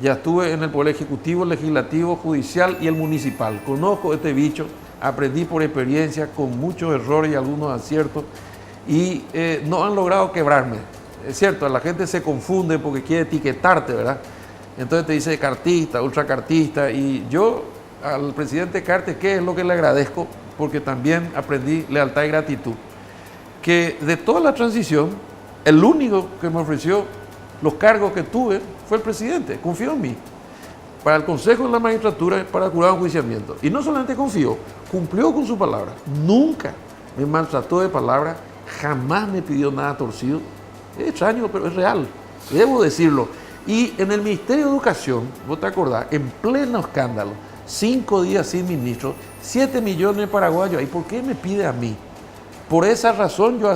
Ya estuve en el Poder Ejecutivo, Legislativo, Judicial y el Municipal. Conozco este bicho, aprendí por experiencia, con muchos errores y algunos aciertos, y no han logrado quebrarme. Es cierto, la gente se confunde porque quiere etiquetarte, ¿verdad? Entonces te dice cartista, ultracartista, y yo al presidente Cartes, ¿qué es lo que le agradezco? Porque también aprendí lealtad y gratitud. Que de toda la transición, el único que me ofreció los cargos que tuve fue el presidente, confió en mí. Para el Consejo de la Magistratura, para el jurado de enjuiciamiento. Y no solamente confió, cumplió con su palabra. Nunca me maltrató de palabra, jamás me pidió nada torcido. Es extraño, pero es real, debo decirlo. Y en el Ministerio de Educación, vos te acordás, en pleno escándalo, 5 días sin ministro, 7 millones de paraguayos. ¿Y por qué me pide a mí? Por esa razón yo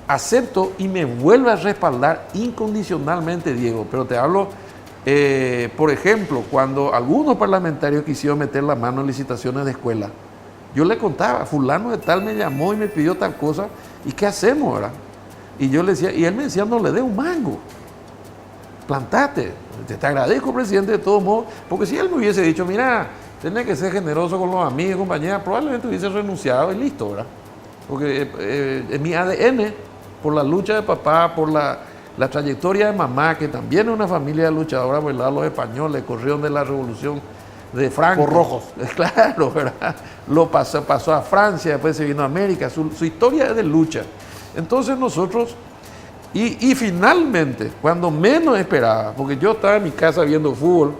acepto y me vuelve a respaldar incondicionalmente, Diego. Pero te hablo Por ejemplo, cuando algunos parlamentarios quisieron meter la mano en licitaciones de escuela, yo le contaba, fulano de tal me llamó y me pidió tal cosa, ¿y qué hacemos, verdad? Y yo le decía, y él me decía, no le dé un mango, plantate, te agradezco, presidente, de todos modos, porque si él me hubiese dicho, mira, tenés que ser generoso con los amigos, compañeras, probablemente hubiese renunciado y listo, ¿verdad? Porque es mi ADN, por la lucha de papá, por la trayectoria de mamá, que también es una familia luchadora, ¿verdad? Los españoles corrieron de la revolución de Franco. Por rojos. Claro, ¿verdad? Lo pasó a Francia, después se vino a América. Su historia es de lucha. Entonces nosotros, y finalmente, cuando menos esperaba, porque yo estaba en mi casa viendo fútbol,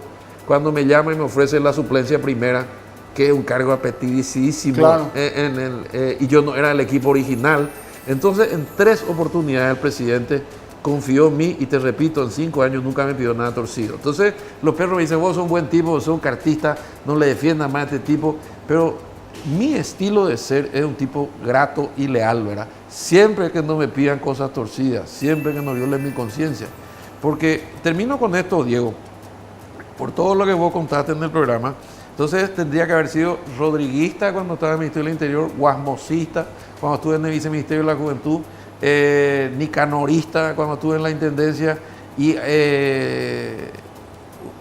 cuando me llama y me ofrece la suplencia primera, que es un cargo apetidísimo, claro. Y yo no era el equipo original. Entonces, en 3 oportunidades el presidente confió en mí y te repito, en 5 años nunca me pidió nada torcido. Entonces, los perros me dicen, vos sos un buen tipo, vos sos un cartista, no le defiendas más a este tipo, pero mi estilo de ser es un tipo grato y leal, ¿verdad? Siempre que no me pidan cosas torcidas, siempre que no violen mi conciencia. Porque termino con esto, Diego, por todo lo que vos contaste en el programa. Entonces tendría que haber sido rodriguista cuando estaba en el Ministerio del Interior, guasmosista cuando estuve en el Viceministerio de la Juventud, nicanorista cuando estuve en la Intendencia y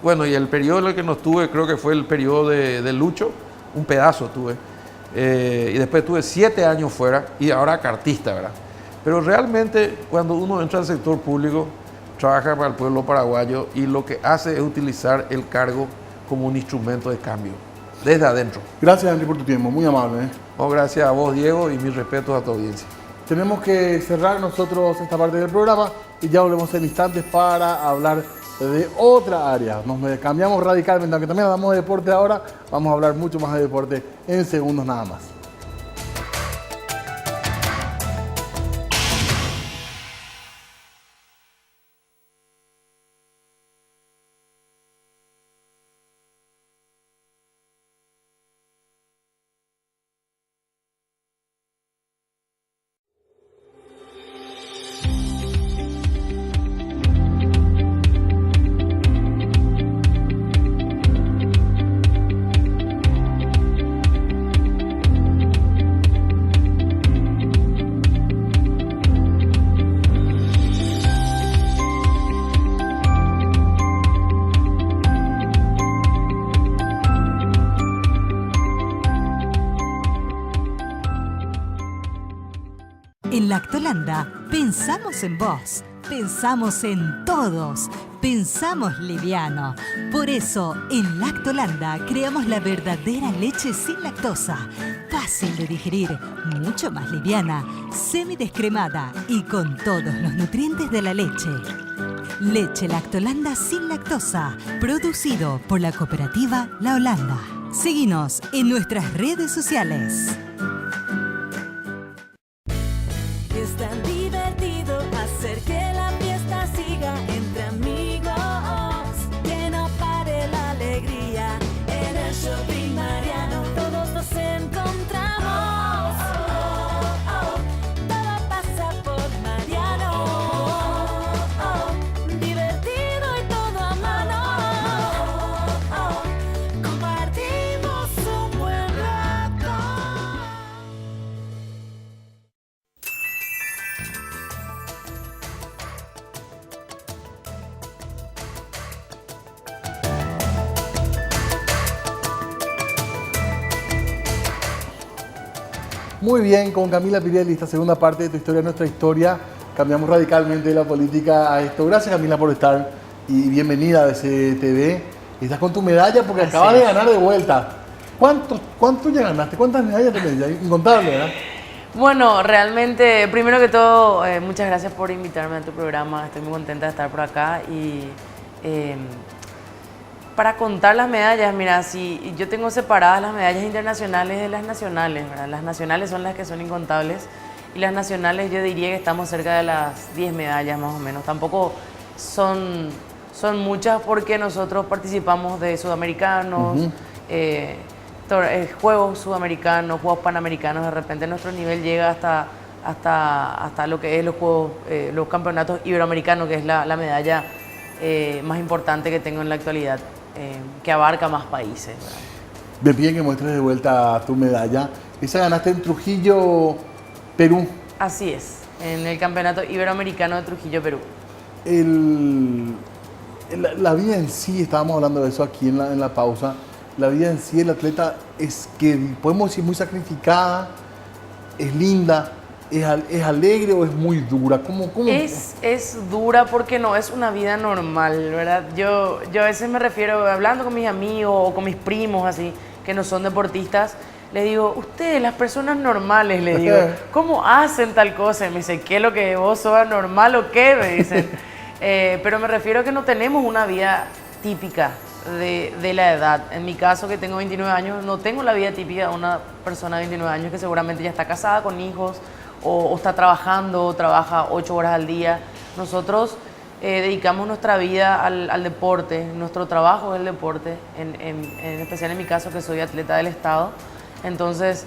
bueno, y el periodo en el que no estuve creo que fue el periodo de Lucho, un pedazo tuve, y después tuve 7 años fuera y ahora cartista, ¿verdad? Pero realmente cuando uno entra al sector público trabaja para el pueblo paraguayo y lo que hace es utilizar el cargo como un instrumento de cambio, desde adentro. Gracias, Henry, por tu tiempo, muy amable. Oh, gracias a vos, Diego, y mis respetos a tu audiencia. Tenemos que cerrar nosotros esta parte del programa y ya volvemos en instantes para hablar de otra área. Nos cambiamos radicalmente, aunque también hablamos de deporte ahora, vamos a hablar mucho más de deporte en segundos nada más. En Lactolanda pensamos en vos, pensamos en todos, pensamos liviano. Por eso, en Lactolanda creamos la verdadera leche sin lactosa, fácil de digerir, mucho más liviana, semidescremada y con todos los nutrientes de la leche. Leche Lactolanda sin lactosa, producido por la cooperativa La Holanda. Seguinos en nuestras redes sociales. Es tan divertido hacer que la fiesta siga entre amigos, que no pare la alegría. En el shopping Mariano todos nos encontramos. Todo pasa por Mariano. Divertido y todo a mano. Compartimos un buen rato. Muy bien, con Camila Pirelli, esta segunda parte de Tu Historia, Nuestra Historia. Cambiamos radicalmente de la política a esto. Gracias, Camila, por estar y bienvenida a BCTV. Estás con tu medalla porque acabas de ganar de vuelta. ¿Cuánto ya ganaste? ¿Cuántas medallas tenés? Ya incontable, ¿verdad? Bueno, realmente, primero que todo, muchas gracias por invitarme a tu programa. Estoy muy contenta de estar por acá y para contar las medallas, mira, si yo tengo separadas las medallas internacionales de las nacionales, ¿verdad? Las nacionales son las que son incontables y las nacionales yo diría que estamos cerca de las 10 medallas más o menos. Tampoco son muchas porque nosotros participamos de sudamericanos, juegos sudamericanos, juegos panamericanos. De repente nuestro nivel llega hasta lo que es los juegos, los campeonatos iberoamericanos, que es la medalla más importante que tengo en la actualidad, que abarca más países, ¿verdad? Me piden que muestres de vuelta tu medalla. Esa ganaste en Trujillo, Perú. Así es, en el Campeonato Iberoamericano de Trujillo, Perú. La vida en sí, estábamos hablando de eso aquí en la pausa, la vida en sí del atleta es que, podemos decir, muy sacrificada, es linda, es alegre o es muy dura. ¿Cómo? Es dura porque no es una vida normal, ¿verdad? Yo a veces me refiero, hablando con mis amigos o con mis primos así, que no son deportistas, les digo, ustedes, las personas normales, les digo, ¿cómo hacen tal cosa? Y me dicen, ¿qué es lo que vos sos anormal o qué? Me dicen. Pero me refiero a que no tenemos una vida típica de la edad. En mi caso, que tengo 29 años, no tengo la vida típica de una persona de 29 años que seguramente ya está casada con hijos o está trabajando, o trabaja 8 horas al día. Nosotros dedicamos nuestra vida al deporte, nuestro trabajo es el deporte, en especial en mi caso que soy atleta del Estado. Entonces,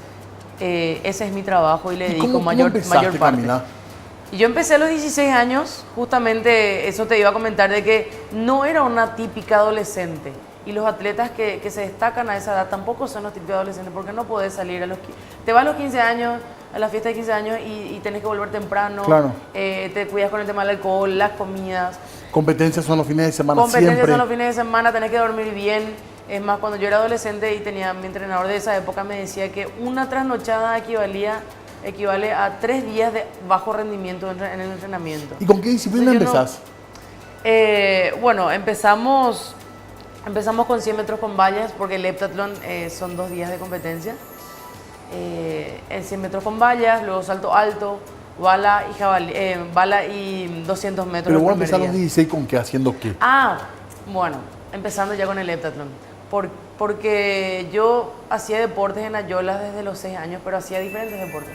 ese es mi trabajo y le dedico mayor parte. Camila? Y yo empecé a los 16 años, justamente eso te iba a comentar, de que no era una típica adolescente. Y los atletas que se destacan a esa edad tampoco son los típicos adolescentes, porque no podés salir te vas a los 15 años, a la fiesta de 15 años y tenés que volver temprano. Claro. Te cuidas con el tema del alcohol, las comidas. Competencias son los fines de semana Competencias siempre. son los fines de semana, tenés que dormir bien. Es más, cuando yo era adolescente y tenía mi entrenador de esa época me decía que una trasnochada equivale a 3 días de bajo rendimiento en el entrenamiento. ¿Y con qué disciplina empezás? Bueno, empezamos con 100 metros con vallas, porque el heptatlón son 2 días de competencia. El 100 metros con vallas, luego salto alto, bala y 200 metros. Pero bueno, empezar a los 16 ¿con qué? ¿Haciendo qué? Bueno, empezando ya con el heptatlón. Porque yo hacía deportes en Ayolas desde los 6 años, pero hacía diferentes deportes.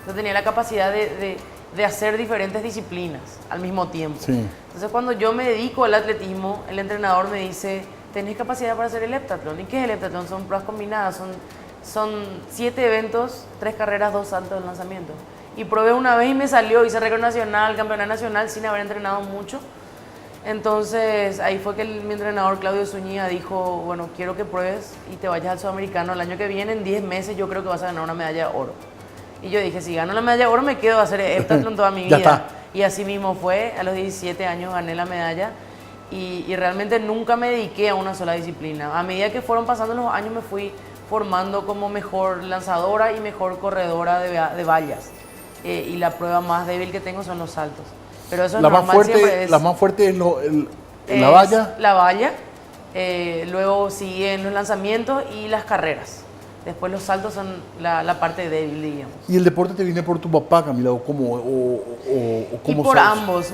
Yo tenía la capacidad de hacer diferentes disciplinas al mismo tiempo. Sí. Entonces, cuando yo me dedico al atletismo, el entrenador me dice, tenés capacidad para hacer el heptatlón. ¿Y qué es el heptatlón? Son pruebas combinadas, son 7 eventos, 3 carreras, 2 saltos de lanzamiento. Y probé una vez y me salió, hice récord nacional, campeonato nacional, sin haber entrenado mucho. Entonces, ahí fue que mi entrenador Claudio Zúñiga dijo, bueno, quiero que pruebes y te vayas al Sudamericano el año que viene, en 10 meses yo creo que vas a ganar una medalla de oro. Y yo dije, si gano la medalla de oro me quedo a hacer heptatlón toda mi vida. Está. Y así mismo fue, a los 17 años gané la medalla y realmente nunca me dediqué a una sola disciplina. A medida que fueron pasando los años me fui formando como mejor lanzadora y mejor corredora de vallas. Y la prueba más débil que tengo son los saltos. Pero eso es normal, siempre la más fuerte es la valla. La valla, luego siguen los lanzamientos y las carreras. Después los saltos son la parte débil, digamos. ¿Y el deporte te viene por tu papá, Camila? ¿O cómo Y por sos? ambos.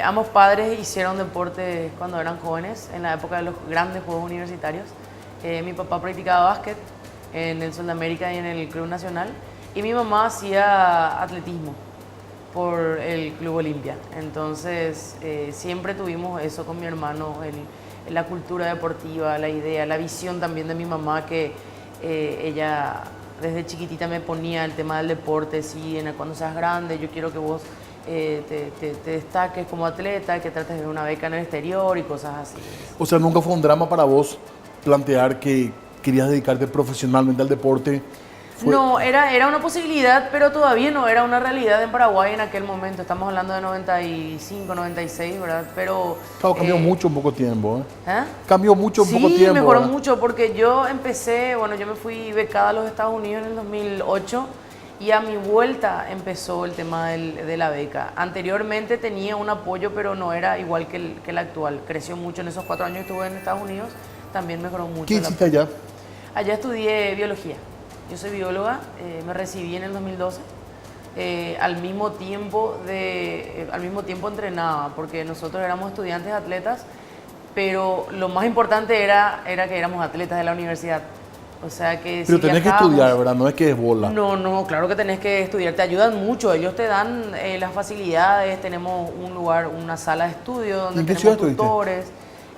Ambos padres hicieron deporte cuando eran jóvenes, en la época de los grandes Juegos Universitarios. Mi papá practicaba básquet en el Sol de América y en el Club Nacional. Y mi mamá hacía atletismo por el Club Olimpia. Entonces, siempre tuvimos eso con mi hermano, la cultura deportiva, la idea, la visión también de mi mamá, que ella desde chiquitita me ponía el tema del deporte, sí, cuando seas grande yo quiero que vos te destaques como atleta, que trates de ver una beca en el exterior y cosas así. O sea, ¿nunca fue un drama para vos plantear que querías dedicarte profesionalmente al deporte? No, era una posibilidad, pero todavía no era una realidad en Paraguay en aquel momento. Estamos hablando de 95, 96, ¿verdad? Pero... Claro, cambió mucho en poco tiempo, Cambió mucho en poco tiempo. Sí, mejoró ¿verdad? mucho porque yo empecé, yo me fui becada a los Estados Unidos en el 2008 y a mi vuelta empezó el tema de la beca. Anteriormente tenía un apoyo, pero no era igual que el actual. Creció mucho en esos 4 años que estuve en Estados Unidos, también mejoró mucho. ¿Qué hiciste allá? Allá estudié biología. Yo soy bióloga, me recibí en el 2012. Al mismo tiempo entrenaba, porque nosotros éramos estudiantes atletas, pero lo más importante era que éramos atletas de la universidad. O sea que pero tenés que estudiar, ¿verdad? No es que es bola. No, claro que tenés que estudiar. Te ayudan mucho. Ellos te dan las facilidades. Tenemos un lugar, una sala de estudio donde ¿En qué tenemos ciudad tutores.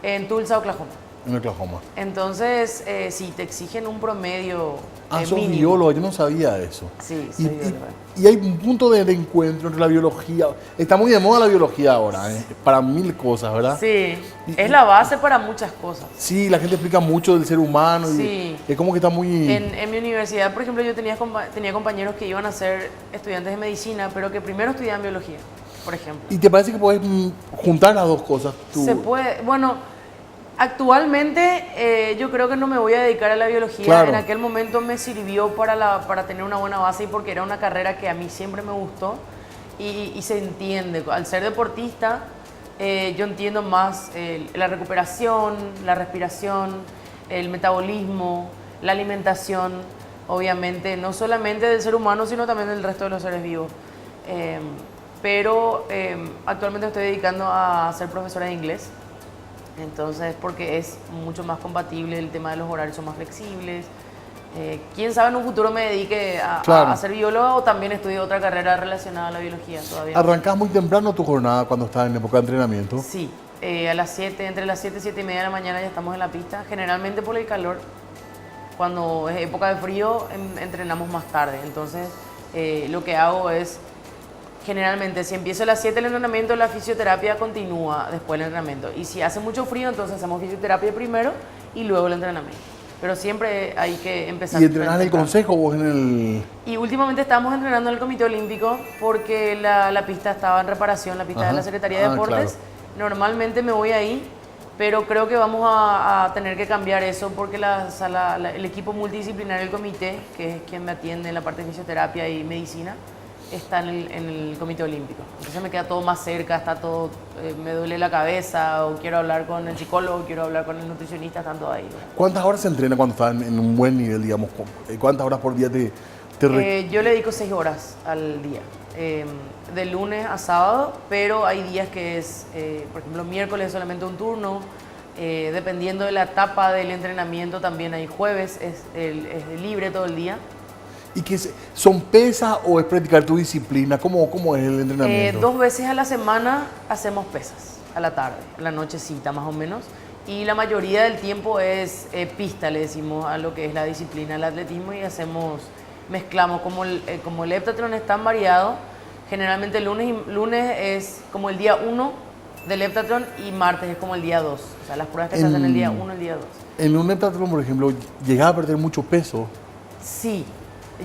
En Tulsa, Oklahoma. En Oklahoma. Entonces, sí, te exigen un promedio Sos mínimo. biólogo, yo no sabía eso. Sí, soy bióloga. Y hay un punto de encuentro entre la biología. Está muy de moda la biología ahora, para mil cosas, ¿verdad? Sí, es la base para muchas cosas. Sí, la gente explica mucho del ser humano. Sí. Y es como que está muy... En mi universidad, por ejemplo, yo tenía compañeros que iban a ser estudiantes de medicina, pero que primero estudiaban biología, por ejemplo. ¿Y te parece que puedes juntar las dos cosas? Se puede, bueno, actualmente yo creo que no me voy a dedicar a la biología. Claro. En aquel momento me sirvió para tener una buena base y porque era una carrera que a mí siempre me gustó y se entiende. Al ser deportista, yo entiendo más la recuperación, la respiración, el metabolismo, la alimentación, obviamente, no solamente del ser humano, sino también del resto de los seres vivos. Pero actualmente me estoy dedicando a ser profesora de inglés. Entonces, porque es mucho más compatible, el tema de los horarios son más flexibles. Quién sabe en un futuro me dedique a ser bióloga o también estudie otra carrera relacionada a la biología todavía. ¿Arrancás muy temprano tu jornada cuando estás en época de entrenamiento? Sí, a las 7, entre las 7 y 7 y media de la mañana ya estamos en la pista, generalmente por el calor. Cuando es época de frío entrenamos más tarde, entonces lo que hago es, generalmente si empiezo a las 7 el entrenamiento, la fisioterapia continúa después del entrenamiento. Y si hace mucho frío, entonces hacemos fisioterapia primero y luego el entrenamiento. Pero siempre hay que empezar. ¿Y entrenás en el consejo o en el...? Y últimamente estamos entrenando en el Comité Olímpico porque la pista estaba en reparación, la pista de la Secretaría de Deportes. Claro. Normalmente me voy ahí, pero creo que vamos a tener que cambiar eso porque el equipo multidisciplinario del comité, que es quien me atiende en la parte de fisioterapia y medicina, está en el Comité Olímpico. Entonces me queda todo más cerca, está todo, me duele la cabeza, o quiero hablar con el psicólogo, quiero hablar con el nutricionista, están todos ahí. ¿Cuántas horas se entrena cuando estás en un buen nivel, digamos? ¿Cuántas horas por día yo le dedico 6 horas al día, de lunes a sábado, pero hay días que es, por ejemplo, miércoles solamente un turno, dependiendo de la etapa del entrenamiento también hay jueves, es libre todo el día. ¿Y qué son pesas o es practicar tu disciplina? ¿Cómo es el entrenamiento? 2 veces a la semana hacemos pesas, a la tarde, a la nochecita más o menos. Y la mayoría del tiempo es pista, le decimos a lo que es la disciplina del atletismo y mezclamos, como el heptatlón es tan variado, generalmente lunes es como el día 1 del heptatlón y martes es como el día 2. O sea, las pruebas que se hacen el día 1 y el día 2. En un heptatlón, por ejemplo, ¿llegás a perder mucho peso? Sí.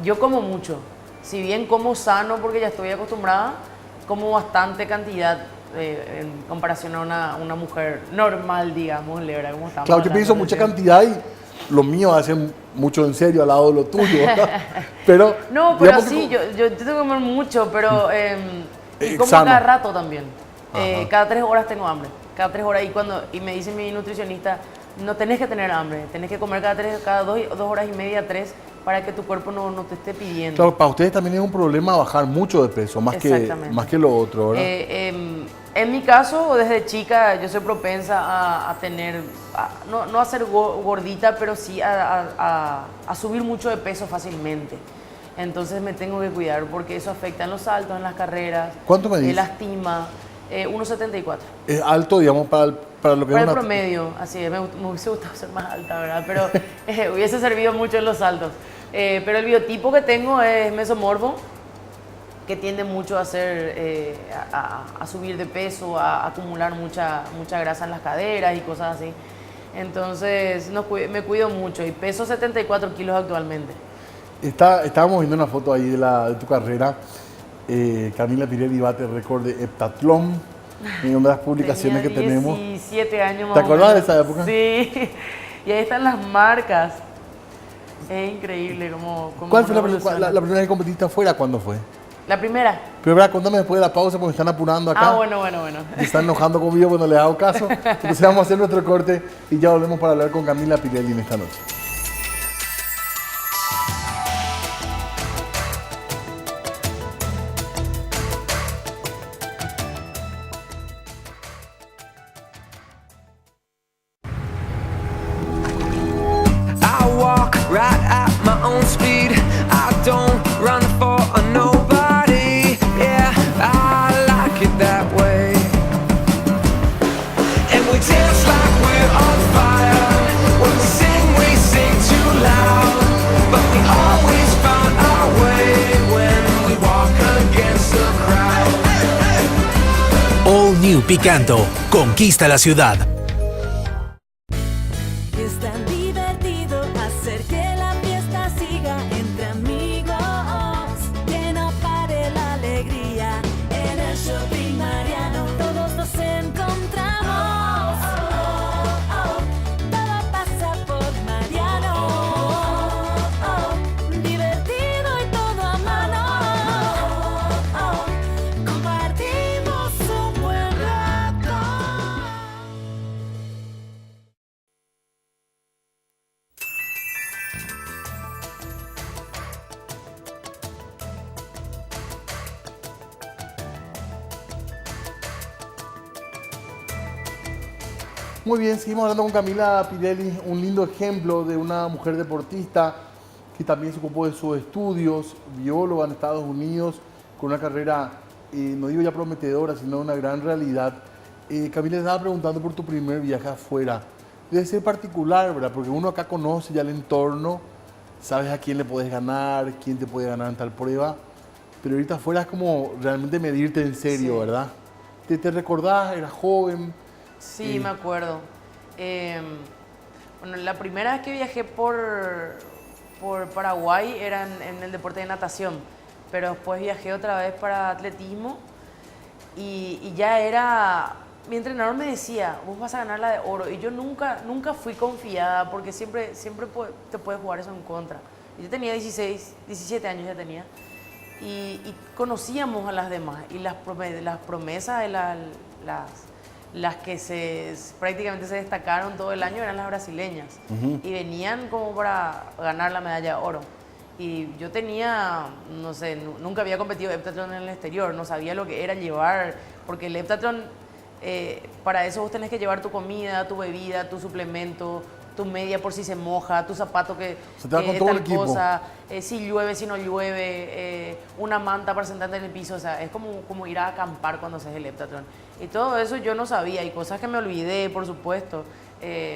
Yo como mucho, si bien como sano porque ya estoy acostumbrada, como bastante cantidad en comparación a una mujer normal, digamos, ¿verdad? Como estamos claro, yo pienso mucha cantidad y lo mío hace mucho en serio al lado de lo tuyo. Pero, no, pero sí, yo tengo que comer mucho, pero y como cada rato también. Cada 3 horas tengo hambre, cada 3 horas y me dice mi nutricionista, no tenés que tener hambre, tenés que comer cada 2 horas y media, 3, para que tu cuerpo no te esté pidiendo. Claro, para ustedes también es un problema bajar mucho de peso, más que lo otro, ¿verdad? En mi caso, desde chica, yo soy propensa a tener, no a ser gordita, pero sí a subir mucho de peso fácilmente. Entonces me tengo que cuidar porque eso afecta en los saltos, en las carreras. ¿Cuánto me dices? Lastima. 1,74. Es alto, digamos, para lo que para es el una... promedio, así es, me hubiese gustado ser más alta, ¿verdad? Pero hubiese servido mucho en los saltos. Pero el biotipo que tengo es mesomorfo, que tiende mucho a subir de peso, a acumular mucha grasa en las caderas y cosas así. Entonces me cuido mucho y peso 74 kilos actualmente. Estábamos viendo una foto ahí de tu carrera. Camila Pirelli bate el récord de heptatlón en una de las publicaciones que tenemos. 17 años más. ¿Te acuerdas de esa época? Sí, y ahí están las marcas. Es increíble cómo ¿Cuál fue la primera vez que competiste afuera? ¿Cuándo fue? La primera. Pero verdad, cuéntame después de la pausa porque me están apurando acá. Bueno. Me están enojando conmigo cuando les hago caso. Entonces vamos a hacer nuestro corte y ya volvemos para hablar con Camila Pirelli en esta noche. Right at my own speed. I don't run for nobody. Yeah, I like it that way. And we dance like we're on fire. New Picanto. Conquista la ciudad. Es tan divertido hacer que la fiesta siga entre amigos, que no pare la alegría. En el Shopping Mariano todos nos encontramos. Todo pasa por Mariano. Divertido y todo a mano. Compartimos un buen rato. Muy bien, seguimos hablando con Camila Pirelli, un lindo ejemplo de una mujer deportista que también se ocupó de sus estudios, bióloga en Estados Unidos, con una carrera, no digo ya prometedora, sino una gran realidad. Camila, estaba preguntando por tu primer viaje afuera. Debe ser particular, ¿verdad? Porque uno acá conoce ya el entorno, sabes a quién le puedes ganar, quién te puede ganar en tal prueba, pero ahorita afuera es como realmente medirte en serio, Sí. ¿verdad? ¿Te recordás? ¿Eras joven? Sí, me acuerdo. Bueno, la primera vez que viajé por Paraguay era en el deporte de natación, pero después viajé otra vez para atletismo y ya era... Mi entrenador me decía, vos vas a ganar la de oro, y yo nunca fui confiada porque siempre te puedes jugar eso en contra. Y yo tenía 17 años ya tenía, y conocíamos a las demás, y las promesas de las que prácticamente se destacaron todo el año eran las brasileñas. Y venían como para ganar la medalla de oro. Y yo tenía, no sé, nunca había competido heptatlón en el exterior, no sabía lo que era llevar, porque el heptatlón, para eso vos tenés que llevar tu comida, tu bebida, tu suplemento, tu media por si se moja, tu zapato que te va con todo el equipo. cosa, si llueve, si no llueve, una manta para sentarte en el piso, o sea, es como ir a acampar cuando haces el heptatlón. Y todo eso yo no sabía, y cosas que me olvidé, por supuesto.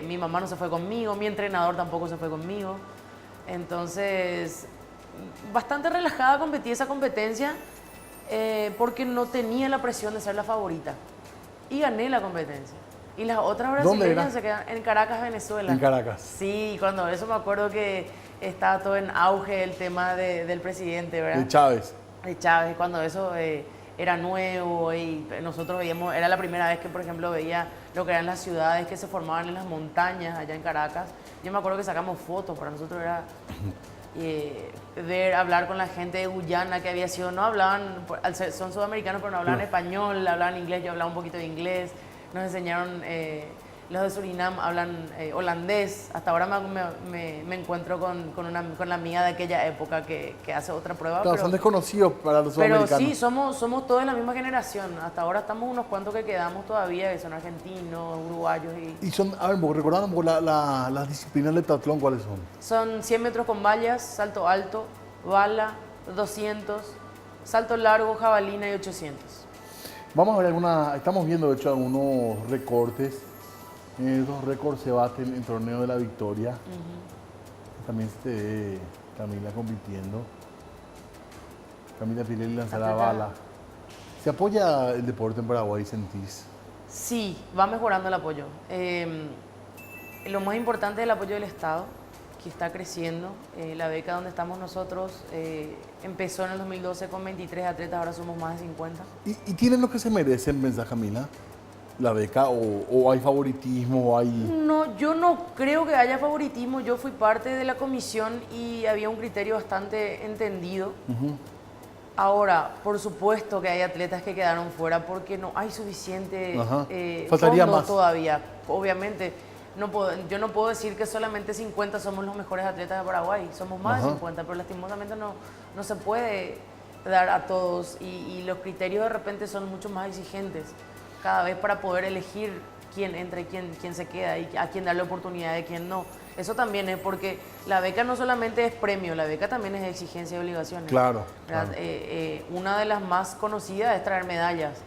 Mi mamá no se fue conmigo, mi entrenador tampoco se fue conmigo. Entonces, bastante relajada competí esa competencia porque no tenía la presión de ser la favorita. Y gané la competencia. Y las otras brasileñas se quedan en Caracas, Venezuela. En Caracas. Sí, cuando eso me acuerdo que estaba todo en auge el tema del presidente, ¿verdad? De Chávez. De Chávez, cuando eso era nuevo y nosotros veíamos, era la primera vez que, por ejemplo, veía lo que eran las ciudades que se formaban en las montañas allá en Caracas. Yo me acuerdo que sacamos fotos, para nosotros era hablar con la gente de Guyana que había sido, no hablaban, son sudamericanos pero no hablaban español, hablaban inglés, yo hablaba un poquito de inglés, nos enseñaron, los de Surinam hablan holandés, hasta ahora me encuentro con la amiga de aquella época que hace otra prueba. Claro, son desconocidos para los sudamericanos. Pero sí, somos todos de la misma generación, hasta ahora estamos unos cuantos que quedamos todavía, que son argentinos, uruguayos y... Y son, a ver, recordando las disciplinas del heptatlón, ¿cuáles son? Son 100 metros con vallas, salto alto, bala, 200, salto largo, jabalina y 800. Vamos a ver estamos viendo de hecho algunos recortes. Esos récords se baten en Torneo de la Victoria. También se te ve Camila compitiendo. Camila Pirelli lanzará bala. ¿Se apoya el deporte en Paraguay, sentís? Sí, va mejorando el apoyo. Lo más importante es el apoyo del Estado, que está creciendo. La beca donde estamos nosotros empezó en el 2012 con 23 atletas, ahora somos más de 50. ¿Y tienen lo que se merecen, pensás, Camila? ¿La beca o hay favoritismo o hay...? No, yo no creo que haya favoritismo. Yo fui parte de la comisión y había un criterio bastante entendido. Ahora, por supuesto que hay atletas que quedaron fuera porque no hay suficiente Faltaría fondo más todavía. Obviamente, yo no puedo decir que solamente 50 somos los mejores atletas de Paraguay. Somos más de 50, pero lastimosamente no se puede dar a todos y los criterios de repente son mucho más exigentes cada vez para poder elegir quién entra y quién se queda y a quién darle oportunidad y a quién no. Eso también es porque la beca no solamente es premio, la beca también es exigencia y obligaciones. Claro. Una de las más conocidas es traer medallas.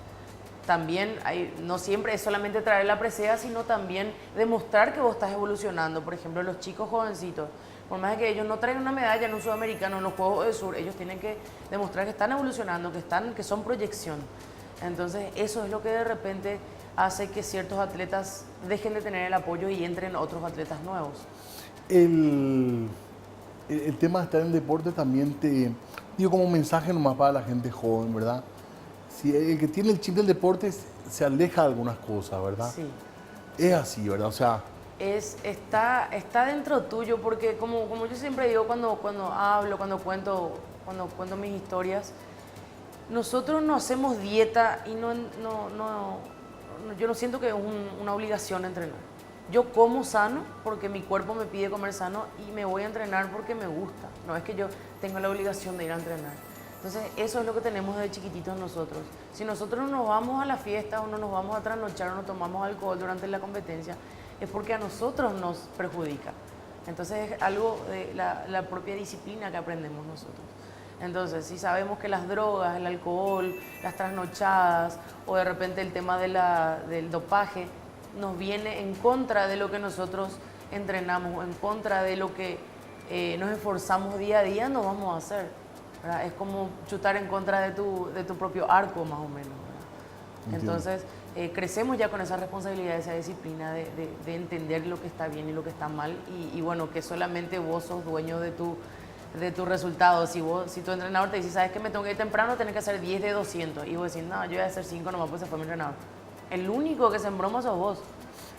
También no siempre es solamente traer la presea, sino también demostrar que vos estás evolucionando. Por ejemplo, los chicos jovencitos, por más que ellos no traigan una medalla en un sudamericano, en los Juegos del Sur, ellos tienen que demostrar que están evolucionando, que son proyección. Entonces eso es lo que de repente hace que ciertos atletas dejen de tener el apoyo y entren otros atletas nuevos. El tema de estar en deporte también te digo como un mensaje nomás para la gente joven, ¿verdad? Si el que tiene el chip del deporte se aleja de algunas cosas, ¿verdad? Sí. Es así, ¿verdad? O sea, está dentro tuyo, porque como yo siempre digo cuando hablo, cuando cuento mis historias, nosotros no hacemos dieta y yo no siento que es una obligación entrenar. Yo como sano porque mi cuerpo me pide comer sano y me voy a entrenar porque me gusta. No es que yo tenga la obligación de ir a entrenar. Entonces eso es lo que tenemos desde chiquititos nosotros. Si nosotros no nos vamos a la fiesta o no nos vamos a trasnochar o no tomamos alcohol durante la competencia, es porque a nosotros nos perjudica. Entonces es algo de la propia disciplina que aprendemos nosotros. Entonces, si sabemos que las drogas, el alcohol, las trasnochadas o de repente el tema del dopaje nos viene en contra de lo que nosotros entrenamos, en contra de lo que nos esforzamos día a día, no vamos a hacer, ¿verdad? Es como chutar en contra de tu propio arco, más o menos, ¿verdad? Entonces, crecemos ya con esa responsabilidad, esa disciplina de entender lo que está bien y lo que está mal y bueno, que solamente vos sos dueño de tu resultado. Si tu entrenador te dice, ¿sabes qué? Me tengo que ir temprano, tenés que hacer 10 de 200. Y vos decís, no, yo voy a hacer 5 nomás, pues se fue mi entrenador. El único que se embroma sos vos.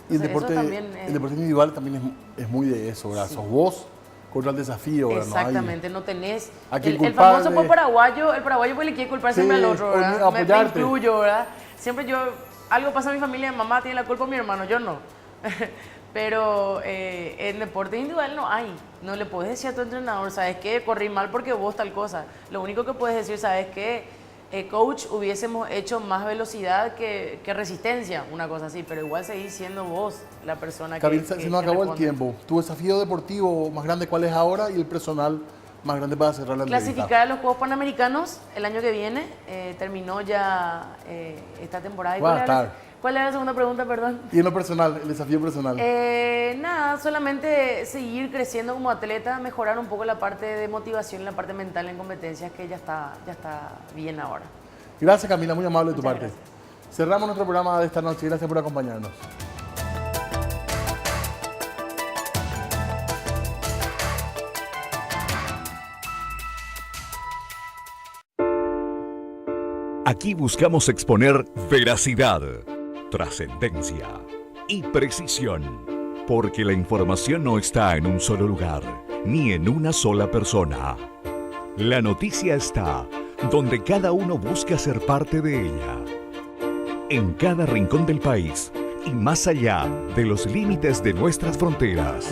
Y el deporte individual también es muy de eso, ¿verdad? Sí. Sos vos contra el desafío, ¿verdad? Exactamente, no tenés... El famoso paraguayo, el paraguayo pues le quiere culpar siempre al otro, ¿verdad? Me incluyo, ¿verdad? Siempre algo pasa en mi familia, mamá tiene la culpa, mi hermano, yo no. Pero en deporte individual no le puedes decir a tu entrenador, ¿sabes qué? Corrí mal porque vos tal cosa. Lo único que puedes decir, ¿sabes qué? Coach, hubiésemos hecho más velocidad que resistencia, una cosa así, pero igual seguís siendo vos la persona que se nos acabó el tiempo. Tu desafío deportivo más grande, ¿cuál es ahora? Y el personal más grande para cerrar la entrevista. Clasificar a los Juegos Panamericanos el año que viene. Terminó ya esta temporada. ¿Cuál era la segunda pregunta, perdón? Y en lo personal, el desafío personal. Nada, solamente seguir creciendo como atleta, mejorar un poco la parte de motivación, la parte mental en competencias, que ya está bien ahora. Gracias, Camila, muy amable de tu Muchas parte. Gracias. Cerramos nuestro programa de esta noche. Gracias por acompañarnos. Aquí buscamos exponer veracidad, trascendencia y precisión, porque la información no está en un solo lugar, ni en una sola persona. La noticia está donde cada uno busca ser parte de ella. En cada rincón del país y más allá de los límites de nuestras fronteras.